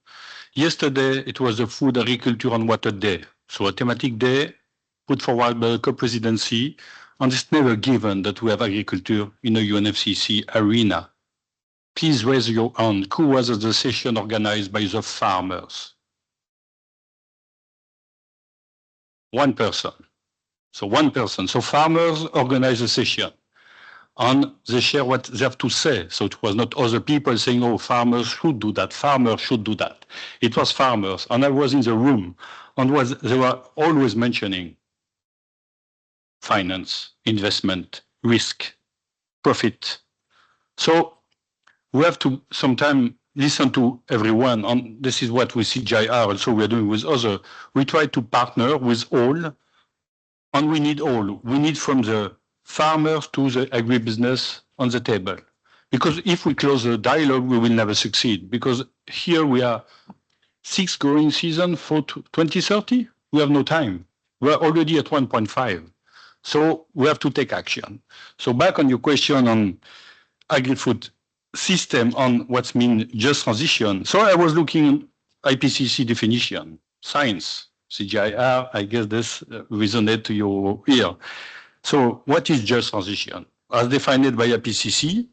Yesterday, it was the Food, Agriculture and Water Day. So a thematic day put forward by the co-presidency. And it's never given that we have agriculture in a UNFCCC arena. Please raise your hand. Who was at the session organized by the farmers? 1 person. So 1 person. So farmers organize a session. And they share what they have to say. So it was not other people saying, oh, farmers should do that, farmers should do that. It was farmers. And I was in the room, and they were always mentioning finance, investment, risk, profit. So we have to sometimes listen to everyone. And this is what we CGIAR also we are doing with others. We try to partner with all, and we need all. We need from the farmers to the agribusiness on the table. Because if we close the dialogue, we will never succeed. Because here we are 6 growing seasons for 2030. We have no time. We are already at 1.5. So we have to take action. So back on your question on agri-food system on what's mean just transition. So I was looking at IPCC definition, science, CGIAR, I guess this resonates to your ear. So what is just transition? as defined by IPCC,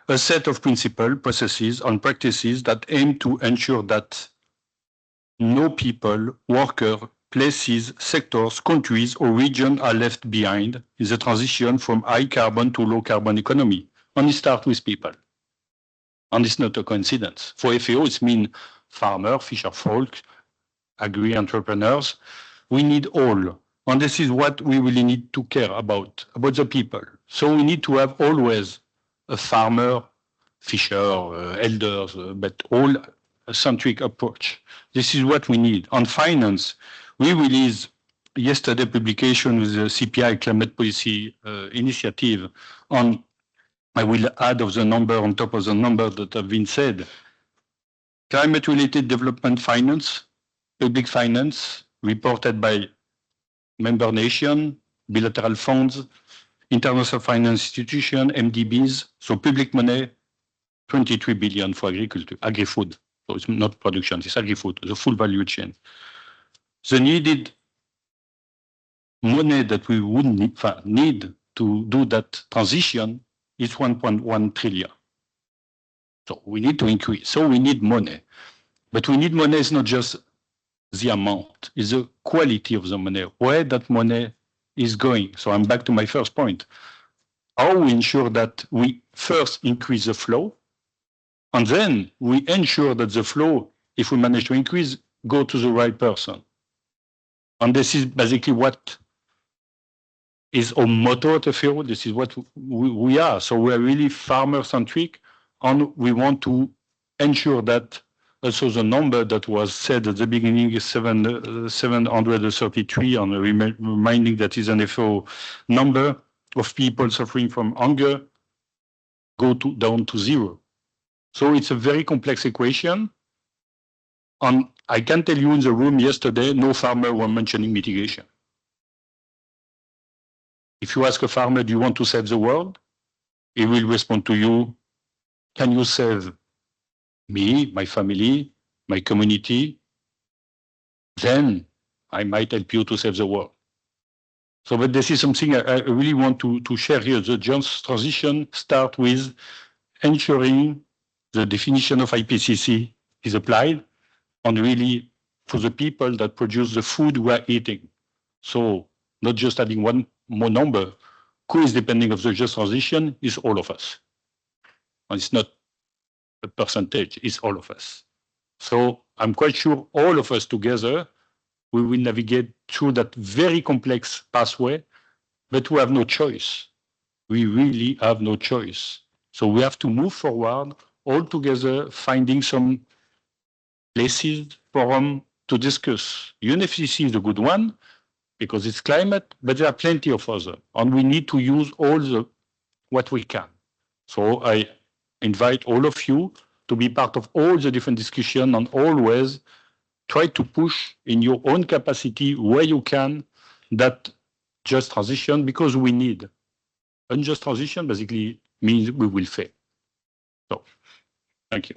a set of principles, processes, and practices that aim to ensure that no people, workers, places, sectors, countries, or regions are left behind in the transition from high carbon to low carbon economy. And it starts with people. And it's not a coincidence. For FAO, it means farmer, fisher folk, agri-entrepreneurs. We need all. And this is what we really need to care about the people. So we need to have always a farmer, fisher, elders, but all-centric approach. This is what we need. On finance, we released yesterday publication with the CPI Climate Policy Initiative on, I will add of the number on top of the number that have been said, climate-related development finance, public finance, reported by member nation, bilateral funds, international finance institution, MDBs, so public money, 23 billion for agriculture, agri-food. So it's not production, it's agri-food, the full value chain. The needed money that we would need to do that transition is 1.1 trillion. So we need to increase. So we need money. But we need money is not just the amount, it's the quality of the money, where that money is going. So I'm back to my first point. How we ensure that we first increase the flow, and then we ensure that the flow, if we manage to increase, go to the right person. And this is basically what is our motto at FAO. This is what we are. So we're really farmer-centric, and we want to ensure that also the number that was said at the beginning is 733, and reminding that is an FAO number of people suffering from hunger go down to zero. So it's a very complex equation. And I can tell you in the room yesterday, no farmer were mentioning mitigation. If you ask a farmer, do you want to save the world? He will respond to you, can you save me, my family, my community? Then I might help you to save the world. So, but this is something I really want to share here. The just transition start with ensuring the definition of IPCC is applied, and really for the people that produce the food we are eating. So not just adding one more number, who is depending on the just transition is all of us. And it's not a percentage, it's all of us. So I'm quite sure all of us together, we will navigate through that very complex pathway, but we have no choice. We really have no choice. So we have to move forward all together, finding some places, forum to discuss. UNFCCC is a good one because it's climate, but there are plenty of others, and we need to use all what we can. So I invite all of you to be part of all the different discussions, and always try to push in your own capacity where you can that just transition, because we need. Unjust transition basically means we will fail. So, thank you.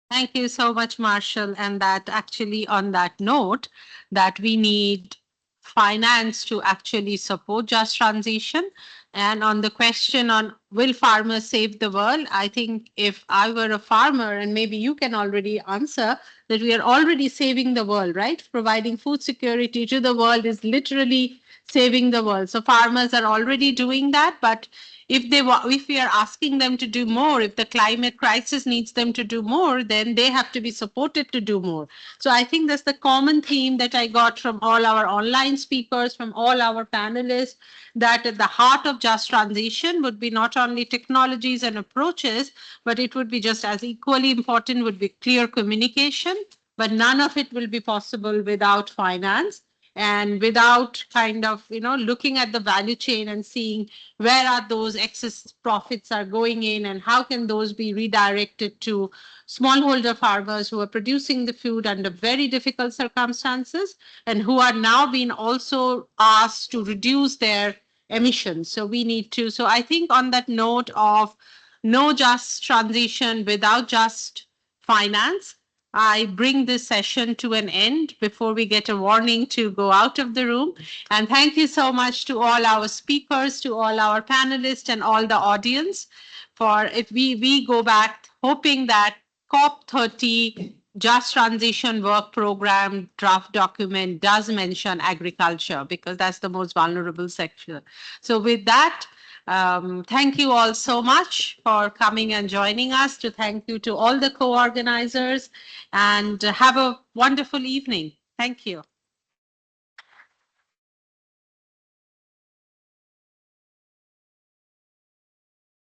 Thank you so much, Marshall. And that actually on that note, that we need finance to actually support just transition. And on the question on will farmers save the world, I think if I were a farmer, and maybe you can already answer, that we are already saving the world, right? Providing food security to the world is literally saving the world. So farmers are already doing that, but if we are asking them to do more, if the climate crisis needs them to do more, then they have to be supported to do more. So I think that's the common theme that I got from all our online speakers, from all our panelists, that at the heart of just transition would be not only technologies and approaches, but it would be just as equally important would be clear communication, but none of it will be possible without finance. And without kind of, looking at the value chain and seeing where are those excess profits are going in and how can those be redirected to smallholder farmers who are producing the food under very difficult circumstances and who are now being also asked to reduce their emissions. So we need to, so I think on that note of no just transition without just finance, I bring this session to an end before we get a warning to go out of the room. And thank you so much to all our speakers, to all our panelists and all the audience for if we go back hoping that COP30 Just Transition Work Program draft document does mention agriculture because that's the most vulnerable sector. So with that, thank you all so much for coming and joining us. To thank you to all the co-organizers and have a wonderful evening. Thank you.